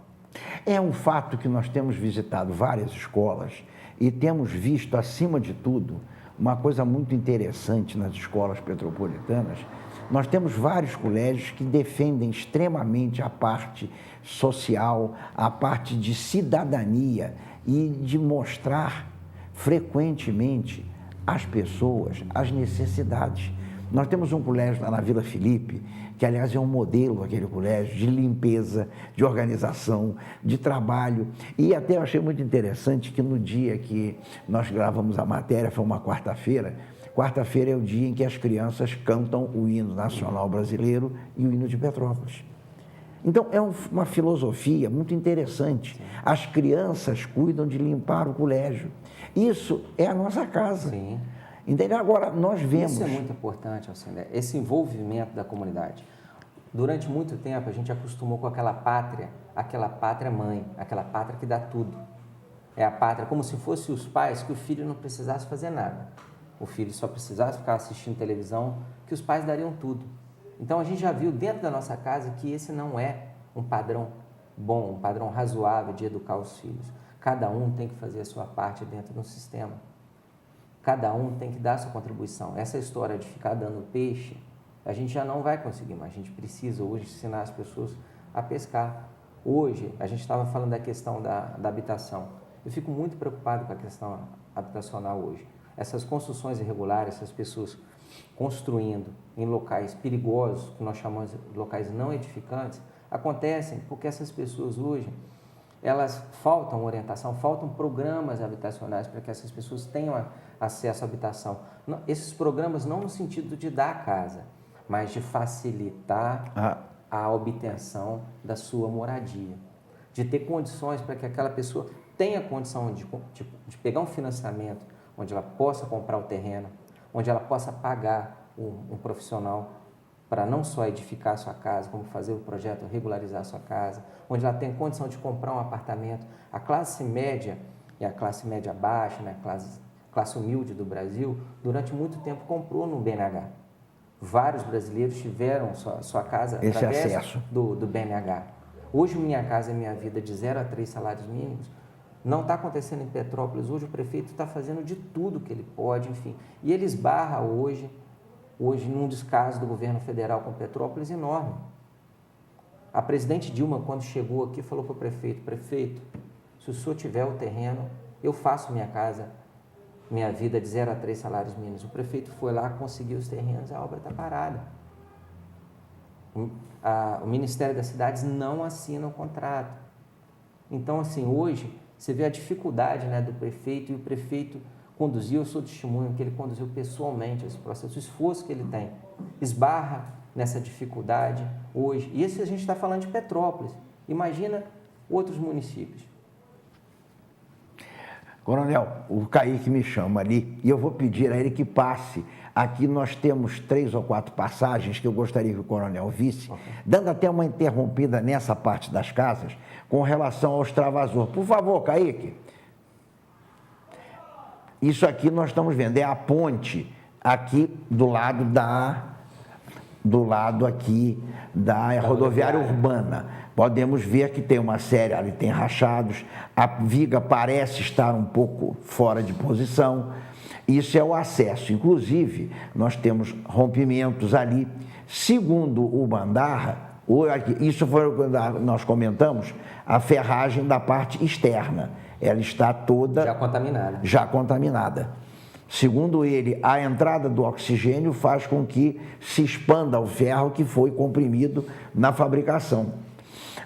É um fato que nós temos visitado várias escolas e temos visto, acima de tudo, uma coisa muito interessante nas escolas petropolitanas. Nós temos vários colégios que defendem extremamente a parte social, a parte de cidadania e de mostrar frequentemente às pessoas as necessidades. Nós temos um colégio lá na Vila Felipe, que aliás é um modelo, aquele colégio, de limpeza, de organização, de trabalho. E até eu achei muito interessante que no dia que nós gravamos a matéria, foi uma quarta-feira, quarta-feira é o dia em que as crianças cantam o hino nacional brasileiro e o hino de Petrópolis. Então, é uma filosofia muito interessante. As crianças cuidam de limpar o colégio. Isso é a nossa casa. Sim. Entendeu? Agora, nós vemos... Isso é muito importante, Alcindé, esse envolvimento da comunidade. Durante muito tempo, a gente acostumou com aquela pátria mãe, aquela pátria que dá tudo. É a pátria como se fosse os pais, que o filho não precisasse fazer nada. O filho só precisasse ficar assistindo televisão, que os pais dariam tudo. Então, a gente já viu dentro da nossa casa que esse não é um padrão bom, um padrão razoável de educar os filhos. Cada um tem que fazer a sua parte dentro do sistema. Cada um tem que dar a sua contribuição. Essa história de ficar dando peixe, a gente já não vai conseguir mais. A gente precisa hoje ensinar as pessoas a pescar. Hoje, a gente estava falando da questão da habitação. Eu fico muito preocupado com a questão habitacional hoje. Essas construções irregulares, essas pessoas construindo em locais perigosos, que nós chamamos de locais não edificantes, acontecem porque essas pessoas hoje, elas faltam orientação, faltam programas habitacionais para que essas pessoas tenham acesso à habitação. Esses programas não no sentido de dar a casa, mas de facilitar a obtenção da sua moradia, de ter condições para que aquela pessoa tenha condição de pegar um financiamento onde ela possa comprar o terreno, onde ela possa pagar um profissional para não só edificar a sua casa, como fazer o projeto regularizar a sua casa, onde ela tem condição de comprar um apartamento. A classe média e a classe média baixa, né, classe humilde do Brasil, durante muito tempo comprou no BNH. Vários brasileiros tiveram sua casa através do BNH. Hoje, Minha Casa Minha Vida, de 0 a 3 salários mínimos, Não está acontecendo em Petrópolis hoje, o prefeito está fazendo de tudo que ele pode, enfim. E ele esbarra hoje num descaso do governo federal com Petrópolis enorme. A presidente Dilma, quando chegou aqui, falou para o prefeito: prefeito, se o senhor tiver o terreno, eu faço minha casa, minha vida de 0 a 3 salários mínimos. O prefeito foi lá, conseguiu os terrenos, a obra está parada. O Ministério das Cidades não assina o contrato. Então, assim, hoje, você vê a dificuldade, né, do prefeito, e o prefeito conduziu, eu sou testemunho que ele conduziu pessoalmente esse processo, o esforço que ele tem, esbarra nessa dificuldade hoje. E isso a gente está falando de Petrópolis. Imagina outros municípios. Coronel, o Kaique me chama ali e eu vou pedir a ele que passe. Aqui nós temos 3 ou 4 passagens que eu gostaria que o coronel visse, dando até uma interrompida nessa parte das casas com relação ao extravasor. Por favor, Kaique. Isso aqui nós estamos vendo, é a ponte aqui do lado aqui da rodoviária urbana. Podemos ver que tem uma série, ali tem rachados, a viga parece estar um pouco fora de posição. Isso é o acesso. Inclusive, nós temos rompimentos ali. Segundo o Bandarra, isso foi o que nós comentamos, a ferragem da parte externa. Ela está toda já contaminada. Segundo ele, a entrada do oxigênio faz com que se expanda o ferro que foi comprimido na fabricação.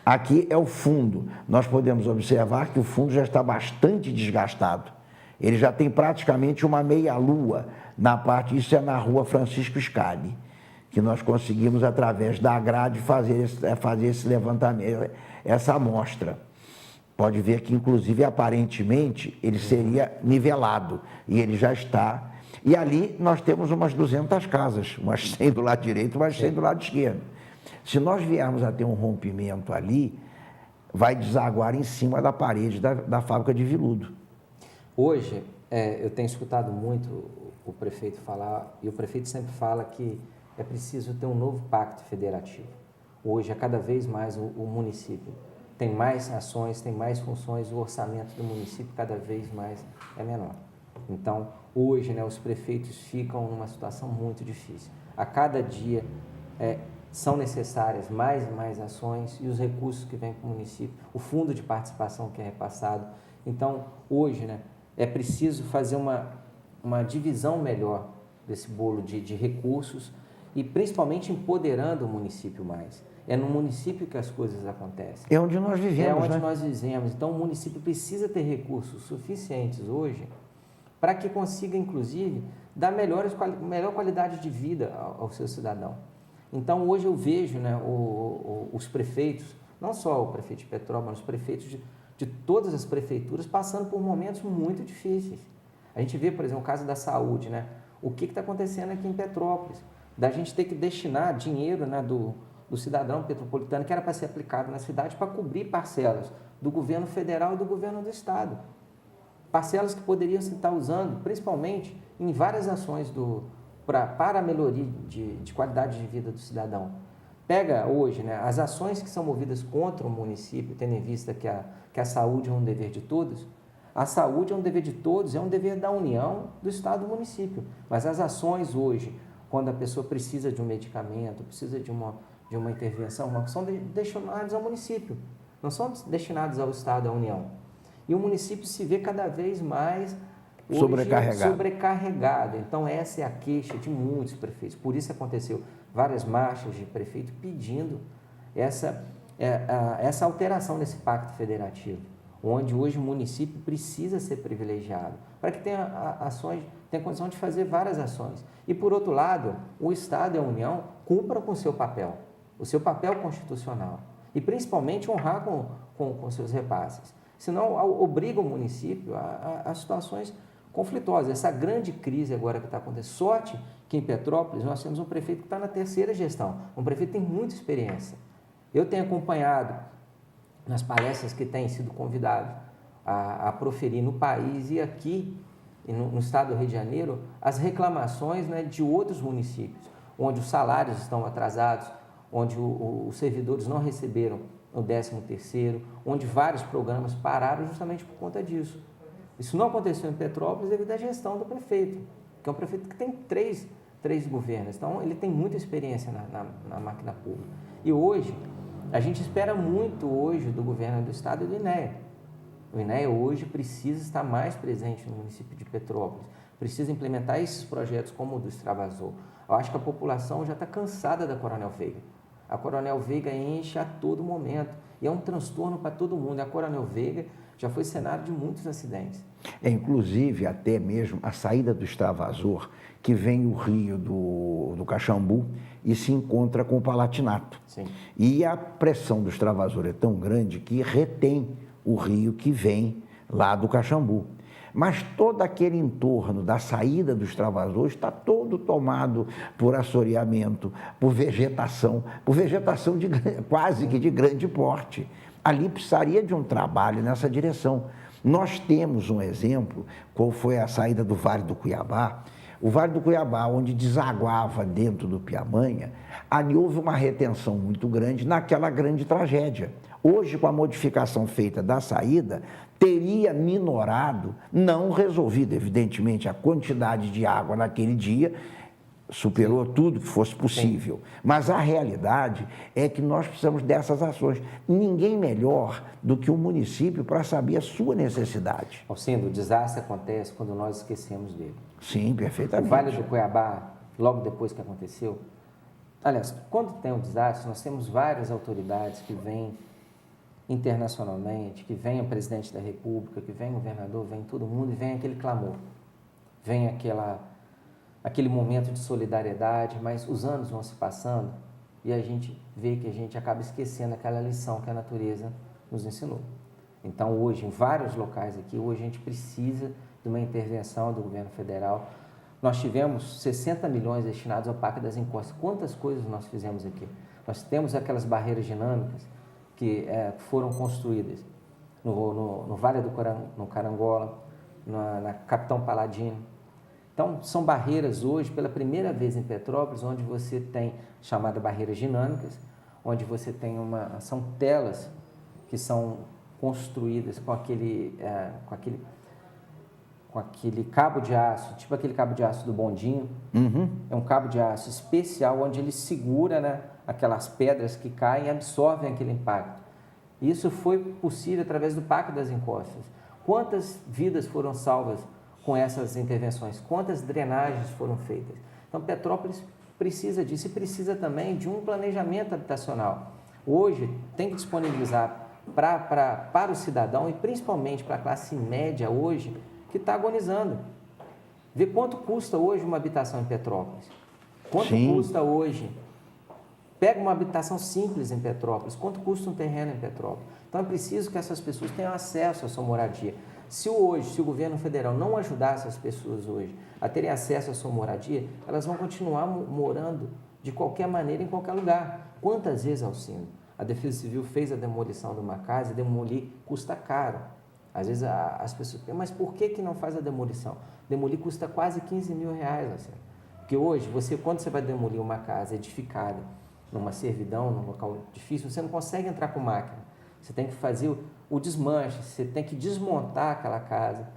Aqui é o fundo. Nós podemos observar que o fundo já está bastante desgastado. Ele já tem praticamente uma meia-lua na parte, isso é na rua Francisco Scali, que nós conseguimos, através da grade, fazer esse levantamento, essa amostra. Pode ver que, inclusive, aparentemente, ele seria nivelado, e ele já está. E ali nós temos umas 200 casas, umas 100 do lado direito, umas 100 do lado esquerdo. Se nós viermos a ter um rompimento ali, vai desaguar em cima da parede da fábrica de veludo. Hoje, eu tenho escutado muito o prefeito falar, e o prefeito sempre fala que é preciso ter um novo pacto federativo. Hoje, cada vez mais, o município tem mais ações, tem mais funções, o orçamento do município cada vez mais é menor. Então, hoje, né, os prefeitos ficam numa situação muito difícil. A cada dia são necessárias mais e mais ações, e os recursos que vêm para o município, o fundo de participação que é repassado. Então, hoje, né, é preciso fazer uma divisão melhor desse bolo de recursos e principalmente empoderando o município mais. É no município que as coisas acontecem. É onde nós vivemos, nós vivemos. Então, o município precisa ter recursos suficientes hoje para que consiga, inclusive, dar melhor qualidade de vida ao seu cidadão. Então, hoje eu vejo, né, os prefeitos, não só o prefeito de Petrópolis, mas os prefeitos de todas as prefeituras passando por momentos muito difíceis. A gente vê, por exemplo, o caso da saúde, né? O que está acontecendo aqui em Petrópolis? Da gente ter que destinar dinheiro, né, do cidadão petropolitano, que era para ser aplicado na cidade, para cobrir parcelas do governo federal e do governo do estado. Parcelas que poderiam se estar usando, principalmente, em várias ações para a melhoria de qualidade de vida do cidadão. Pega hoje, né, as ações que são movidas contra o município, tendo em vista que a saúde é um dever de todos. A saúde é um dever de todos, é um dever da União, do Estado e do município. Mas as ações hoje, quando a pessoa precisa de um medicamento, precisa de uma intervenção, são destinadas ao município, não são destinadas ao Estado e à União. E o município se vê cada vez mais hoje sobrecarregado. Então, essa é a queixa de muitos prefeitos. Por isso aconteceu várias marchas de prefeito pedindo essa alteração nesse pacto federativo, onde hoje o município precisa ser privilegiado, para que tenha condição de fazer várias ações. E, por outro lado, o Estado e a União cumpram com o seu papel constitucional, e principalmente honrar com seus repasses. Senão, obriga o município a situações conflituosas. Essa grande crise agora que está acontecendo. Sorte que em Petrópolis nós temos um prefeito que está na 3ª gestão, um prefeito que tem muita experiência. Eu tenho acompanhado nas palestras que têm sido convidado a proferir no país e aqui no estado do Rio de Janeiro, as reclamações, né, de outros municípios, onde os salários estão atrasados, onde os servidores não receberam no 13º, onde vários programas pararam justamente por conta disso. Isso não aconteceu em Petrópolis devido à gestão do prefeito, que é um prefeito que tem três governos, então ele tem muita experiência na máquina pública. E hoje, a gente espera muito hoje do governo do estado e do INEA. O INEA hoje precisa estar mais presente no município de Petrópolis, precisa implementar esses projetos como o do Extravasor. Eu acho que a população já está cansada da Coronel Veiga. A Coronel Veiga enche a todo momento e é um transtorno para todo mundo. A Coronel Veiga já foi cenário de muitos acidentes. Inclusive, até mesmo a saída do Extravasor, que vem o rio do Caxambu e se encontra com o Palatinato. Sim. E a pressão do Extravasor é tão grande que retém o rio que vem lá do Caxambu. Mas todo aquele entorno da saída do Extravasor está todo tomado por assoreamento, por vegetação quase que de grande porte. Ali precisaria de um trabalho nessa direção. Nós temos um exemplo, qual foi a saída do Vale do Cuiabá. O Vale do Cuiabá, onde desaguava dentro do Piamanha, ali houve uma retenção muito grande naquela grande tragédia. Hoje, com a modificação feita da saída, teria minorado, não resolvido, evidentemente, a quantidade de água naquele dia, superou tudo que fosse possível. Sim. Mas a realidade é que nós precisamos dessas ações. Ninguém melhor do que o município para saber a sua necessidade. Alcindo, o desastre acontece quando nós esquecemos dele. Sim, perfeitamente. O Vale do Cuiabá, logo depois que aconteceu, aliás, quando tem um desastre, nós temos várias autoridades que vêm internacionalmente, que vem o presidente da República, que vem o governador, vem todo mundo e vem aquele clamor, vem aquele momento de solidariedade, mas os anos vão se passando e a gente vê que a gente acaba esquecendo aquela lição que a natureza nos ensinou. Então hoje, em vários locais aqui, hoje a gente precisa de uma intervenção do governo federal. Nós tivemos 60 milhões destinados ao Parque das Encostas. Quantas coisas nós fizemos aqui? Nós temos aquelas barreiras dinâmicas que foram construídas no Vale do Carangola, na Capitão Paladino. Então, são barreiras hoje, pela primeira vez em Petrópolis, onde você tem chamadas barreiras dinâmicas, onde você tem são telas que são construídas com aquele cabo de aço, tipo aquele cabo de aço do bondinho. Uhum. É um cabo de aço especial, onde ele segura, né, aquelas pedras que caem e absorvem aquele impacto. Isso foi possível através do Parque das Encostas. Quantas vidas foram salvas com essas intervenções? Quantas drenagens foram feitas? Então, Petrópolis precisa disso e precisa também de um planejamento habitacional. Hoje, tem que disponibilizar para o cidadão e principalmente para a classe média hoje, que está agonizando. Vê quanto custa hoje uma habitação em Petrópolis. Quanto Sim. custa hoje? Pega uma habitação simples em Petrópolis. Quanto custa um terreno em Petrópolis? Então é preciso que essas pessoas tenham acesso à sua moradia. Se o governo federal não ajudar essas pessoas hoje a terem acesso à sua moradia, elas vão continuar morando de qualquer maneira em qualquer lugar. Quantas vezes, Alcindo, a Defesa Civil fez a demolição de uma casa e demolir custa caro? Às vezes as pessoas perguntam, mas por que não faz a demolição? Demolir custa quase 15 mil reais, assim. Porque hoje, quando você vai demolir uma casa edificada numa servidão, num local difícil, você não consegue entrar com máquina. Você tem que fazer o desmanche, você tem que desmontar aquela casa,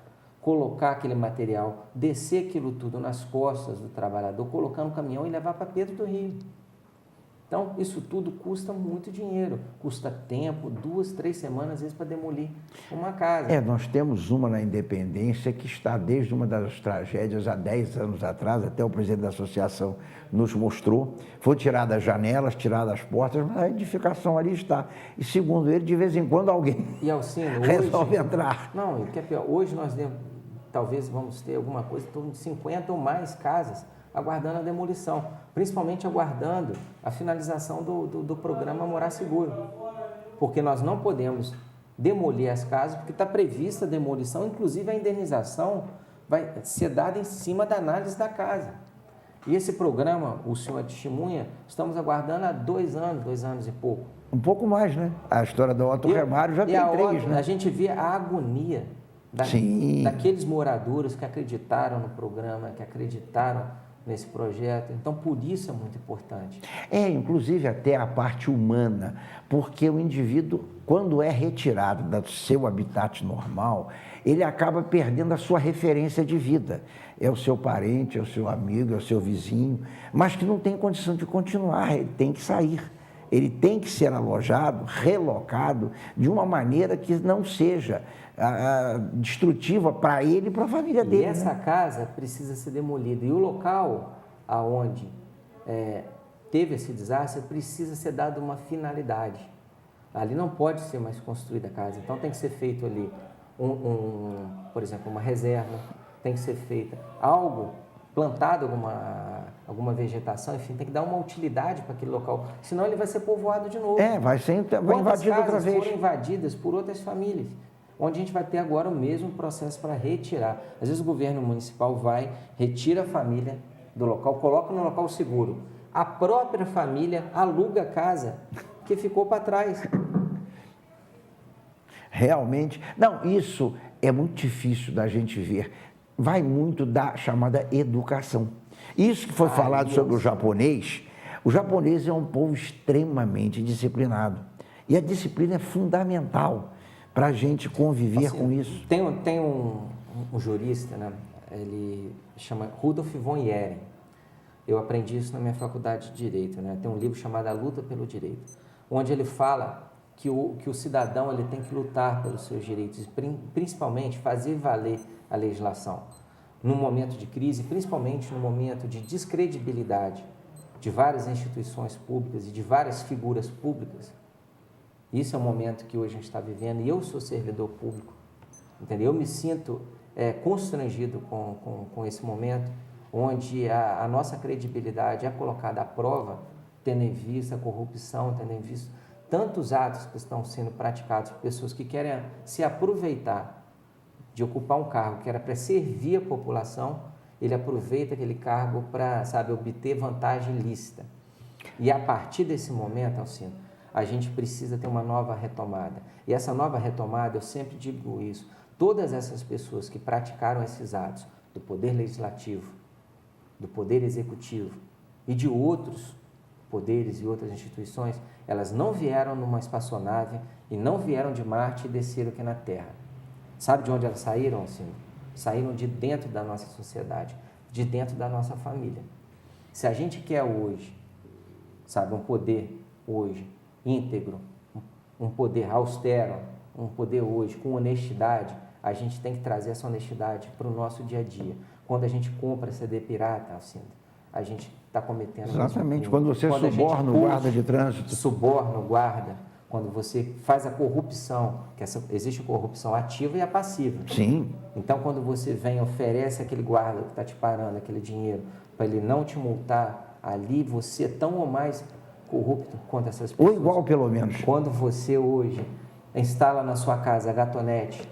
colocar aquele material, descer aquilo tudo nas costas do trabalhador, colocar no caminhão e levar para Pedro do Rio. Então, isso tudo custa muito dinheiro, custa tempo, 2, 3 semanas, às vezes, para demolir uma casa. Nós temos uma na Independência que está desde uma das tragédias há 10 anos atrás, até o presidente da associação nos mostrou, foi tirada as janelas, tirada as portas, mas a edificação ali está. E segundo ele, de vez em quando alguém resolve entrar. Não, e o que é pior, hoje nós talvez vamos ter alguma coisa, em torno de 50 ou mais casas aguardando a demolição, principalmente aguardando a finalização do programa Morar Seguro, porque nós não podemos demolir as casas, porque está prevista a demolição, inclusive a indenização vai ser dada em cima da análise da casa. E esse programa, o senhor é testemunha, estamos aguardando há 2 anos, 2 anos e pouco. Um pouco mais, né? A história do Otto Remário já tem 3, né? A gente vê a agonia daqueles moradores que acreditaram no programa, que acreditaram nesse projeto. Então, por isso é muito importante. Inclusive até a parte humana, porque o indivíduo, quando é retirado do seu habitat normal, ele acaba perdendo a sua referência de vida. É o seu parente, é o seu amigo, é o seu vizinho, mas que não tem condição de continuar, ele tem que sair. Ele tem que ser alojado, relocado, de uma maneira que não seja destrutiva para ele e para a família dele. E essa casa precisa ser demolida. E o local aonde teve esse desastre precisa ser dado uma finalidade. Ali não pode ser mais construída a casa. Então tem que ser feito ali, por exemplo, uma reserva, tem que ser feita algo, plantado alguma vegetação, enfim, tem que dar uma utilidade para aquele local, senão ele vai ser povoado de novo. Vai invadido outra vez. Foram invadidas por outras famílias, onde a gente vai ter agora o mesmo processo para retirar. Às vezes o governo municipal retira a família do local, coloca no local seguro. A própria família aluga a casa que ficou para trás. Realmente, não, isso é muito difícil da gente ver. Vai muito da chamada educação. Isso que foi falado sobre o japonês é um povo extremamente disciplinado. E a disciplina é fundamental para a gente conviver com isso. Tem um jurista, né? Ele chama Rudolf von Ehring. Eu aprendi isso na minha faculdade de Direito, né? Tem um livro chamado A Luta pelo Direito, onde ele fala que o cidadão ele tem que lutar pelos seus direitos, principalmente fazer valer a legislação. No momento de crise, principalmente no momento de descredibilidade de várias instituições públicas e de várias figuras públicas. Isso é um momento que hoje a gente está vivendo e eu sou servidor público, entendeu? Eu me sinto constrangido com esse momento, onde a nossa credibilidade é colocada à prova, tendo em vista a corrupção, tendo em vista tantos atos que estão sendo praticados por pessoas que querem se aproveitar de ocupar um cargo que era para servir a população, ele aproveita aquele cargo para, obter vantagem ilícita. E a partir desse momento, Alcino, a gente precisa ter uma nova retomada. E essa nova retomada, eu sempre digo isso, todas essas pessoas que praticaram esses atos, do Poder Legislativo, do Poder Executivo e de outros poderes e outras instituições, elas não vieram numa espaçonave e não vieram de Marte e desceram aqui na Terra. Sabe de onde elas saíram, Alcino? Saíram de dentro da nossa sociedade, de dentro da nossa família. Se a gente quer hoje, um poder hoje íntegro, um poder austero, um poder hoje com honestidade, a gente tem que trazer essa honestidade para o nosso dia a dia. Quando a gente compra CD pirata, Alcino, a gente está cometendo... Exatamente, quando você suborna o guarda de trânsito. Suborna o guarda, quando você faz a corrupção, existe a corrupção ativa e a passiva. Sim. Então, quando você vem e oferece aquele guarda que está te parando, aquele dinheiro, para ele não te multar, ali você é tão ou mais corrupto quanto essas pessoas. Ou igual, pelo menos. Quando você hoje instala na sua casa a gatonete,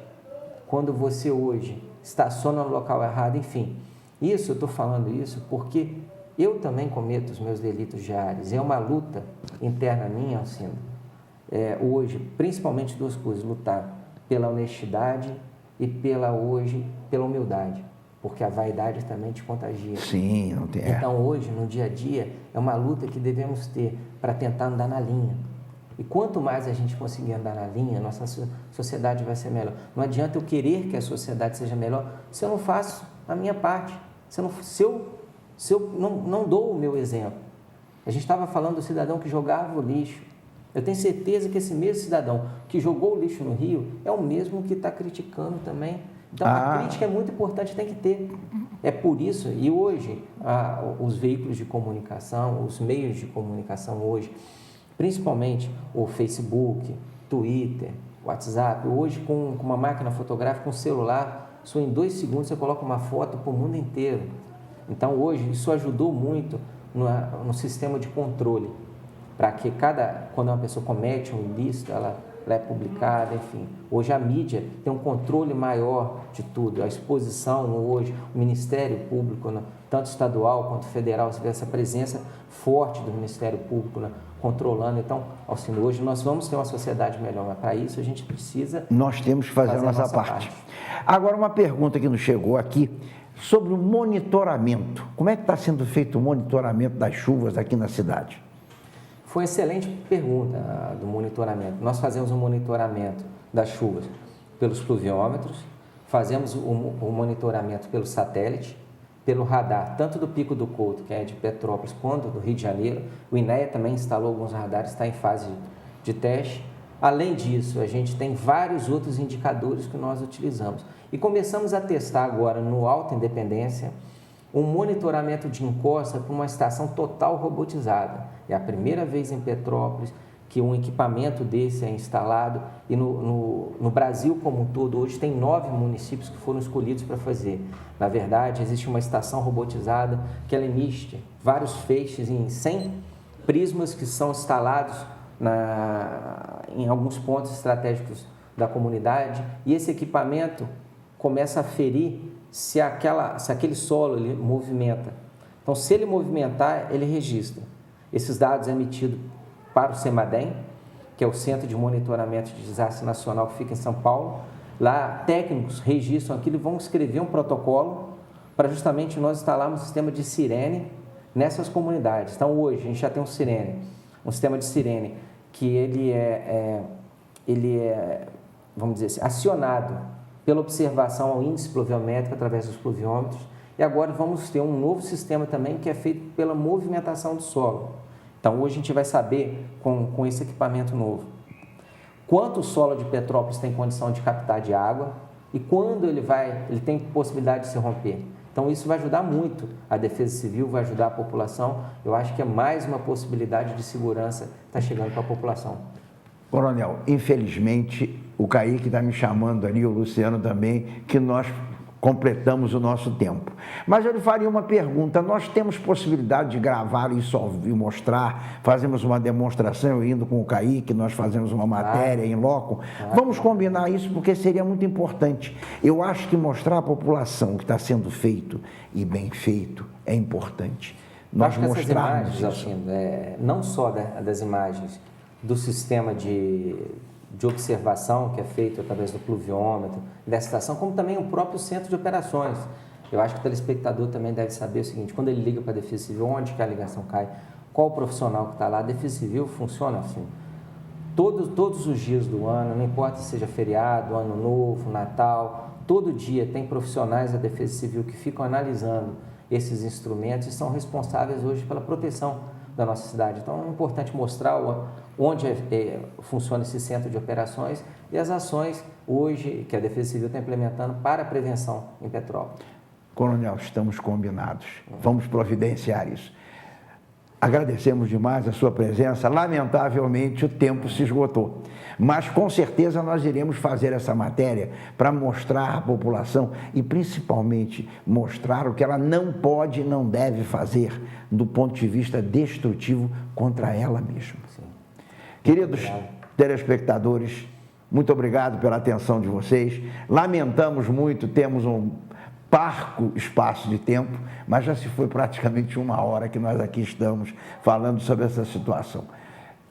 quando você hoje estaciona no local errado, enfim. Eu estou falando isso porque eu também cometo os meus delitos diários. É uma luta interna minha, Alcino. Hoje, principalmente duas coisas, lutar pela honestidade e pela humildade, porque a vaidade também te contagia. Sim, não tem. Então, hoje, no dia a dia, é uma luta que devemos ter para tentar andar na linha. E quanto mais a gente conseguir andar na linha, nossa sociedade vai ser melhor. Não adianta eu querer que a sociedade seja melhor se eu não faço a minha parte, se eu não dou o meu exemplo. A gente estava falando do cidadão que jogava o lixo. Eu tenho certeza que esse mesmo cidadão que jogou o lixo no rio é o mesmo que está criticando também. Então, a crítica é muito importante, tem que ter. É por isso, e hoje, os veículos de comunicação, os meios de comunicação hoje, principalmente o Facebook, Twitter, WhatsApp, hoje com uma máquina fotográfica, um celular, só em 2 segundos você coloca uma foto para o mundo inteiro. Então, hoje, isso ajudou muito no sistema de controle, para que quando uma pessoa comete um ilícito, ela é publicada, enfim. Hoje a mídia tem um controle maior de tudo, a exposição hoje, o Ministério Público, tanto estadual quanto federal, você vê essa presença forte do Ministério Público, controlando. Então, Alcino, hoje nós vamos ter uma sociedade melhor, mas para isso a gente precisa... Nós temos que fazer a nossa parte. Agora, uma pergunta que nos chegou aqui sobre o monitoramento. Como é que está sendo feito o monitoramento das chuvas aqui na cidade? Foi uma excelente pergunta do monitoramento. Nós fazemos um monitoramento das chuvas pelos pluviômetros, fazemos o monitoramento pelo satélite, pelo radar, tanto do Pico do Couto, que é de Petrópolis, quanto do Rio de Janeiro. O INEA também instalou alguns radares, está em fase de teste. Além disso, a gente tem vários outros indicadores que nós utilizamos. E começamos a testar agora no Alta Independência um monitoramento de encosta com uma estação total robotizada. É a primeira vez em Petrópolis que um equipamento desse é instalado e no Brasil como um todo, hoje tem 9 municípios que foram escolhidos para fazer. Na verdade, existe uma estação robotizada que ela emite vários feixes em 100 prismas que são instalados em alguns pontos estratégicos da comunidade, e esse equipamento começa a aferir se aquele solo ele movimenta. Então, se ele movimentar, ele registra. Esses dados são emitidos para o CEMADEM, que é o Centro de Monitoramento de Desastre Nacional, que fica em São Paulo. Lá, técnicos registram aquilo e vão escrever um protocolo para justamente nós instalarmos um sistema de sirene nessas comunidades. Então, hoje, a gente já tem um sistema de sirene, que ele é, vamos dizer assim, acionado pela observação ao índice pluviométrico através dos pluviômetros, e agora vamos ter um novo sistema também que é feito pela movimentação do solo. Então, hoje a gente vai saber, com esse equipamento novo, quanto o solo de Petrópolis tem condição de captar de água e quando ele tem possibilidade de se romper. Então, isso vai ajudar muito a Defesa Civil, vai ajudar a população. Eu acho que é mais uma possibilidade de segurança que está chegando para a população. Coronel, infelizmente, o Kaique está me chamando ali, o Luciano também, que nós completamos o nosso tempo. Mas eu lhe faria uma pergunta: nós temos possibilidade de gravar isso e mostrar, fazemos uma demonstração, eu indo com o Kaique, nós fazemos uma matéria em loco. Vamos combinar isso, porque seria muito importante. Eu acho que mostrar à população o que está sendo feito e bem feito é importante. Nós mostrarmos isso. Assim, não só das imagens do sistema de observação que é feito através do pluviômetro, dessa estação, como também o próprio centro de operações. Eu acho que o telespectador também deve saber o seguinte: quando ele liga para a Defesa Civil, onde que a ligação cai, qual o profissional que está lá. A Defesa Civil funciona assim, todos os dias do ano, não importa se seja feriado, ano novo, Natal, todo dia tem profissionais da Defesa Civil que ficam analisando esses instrumentos e são responsáveis hoje pela proteção da nossa cidade. Então, é importante mostrar onde funciona esse centro de operações e as ações hoje que a Defesa Civil está implementando para a prevenção em Petrópolis. Coronel, estamos combinados. Vamos providenciar isso. Agradecemos demais a sua presença. Lamentavelmente, o tempo se esgotou. Mas, com certeza, nós iremos fazer essa matéria para mostrar à população e, principalmente, mostrar o que ela não pode e não deve fazer do ponto de vista destrutivo contra ela mesma. Sim. Queridos telespectadores, muito obrigado pela atenção de vocês. Lamentamos muito, temos um parco espaço de tempo, mas já se foi praticamente 1 hora que nós aqui estamos falando sobre essa situação.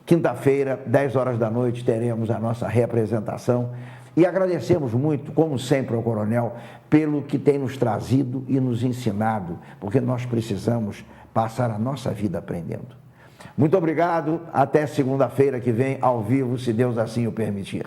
Quinta-feira, 10 horas da noite, teremos a nossa reapresentação e agradecemos muito, como sempre, ao Coronel, pelo que tem nos trazido e nos ensinado, porque nós precisamos passar a nossa vida aprendendo. Muito obrigado, até segunda-feira que vem, ao vivo, se Deus assim o permitir.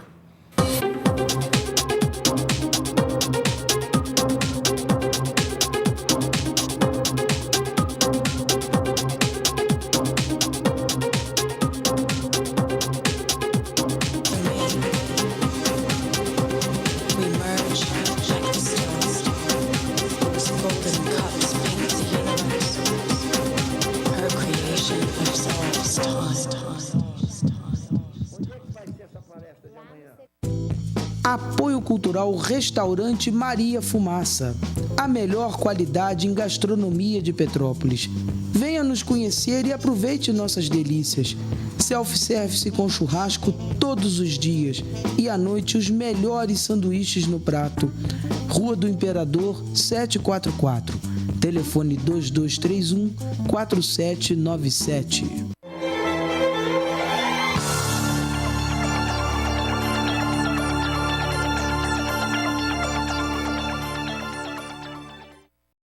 Apoio Cultural Restaurante Maria Fumaça. A melhor qualidade em gastronomia de Petrópolis. Venha nos conhecer e aproveite nossas delícias. Self-service com churrasco todos os dias. E à noite os melhores sanduíches no prato. Rua do Imperador 744. Telefone 2231 4797.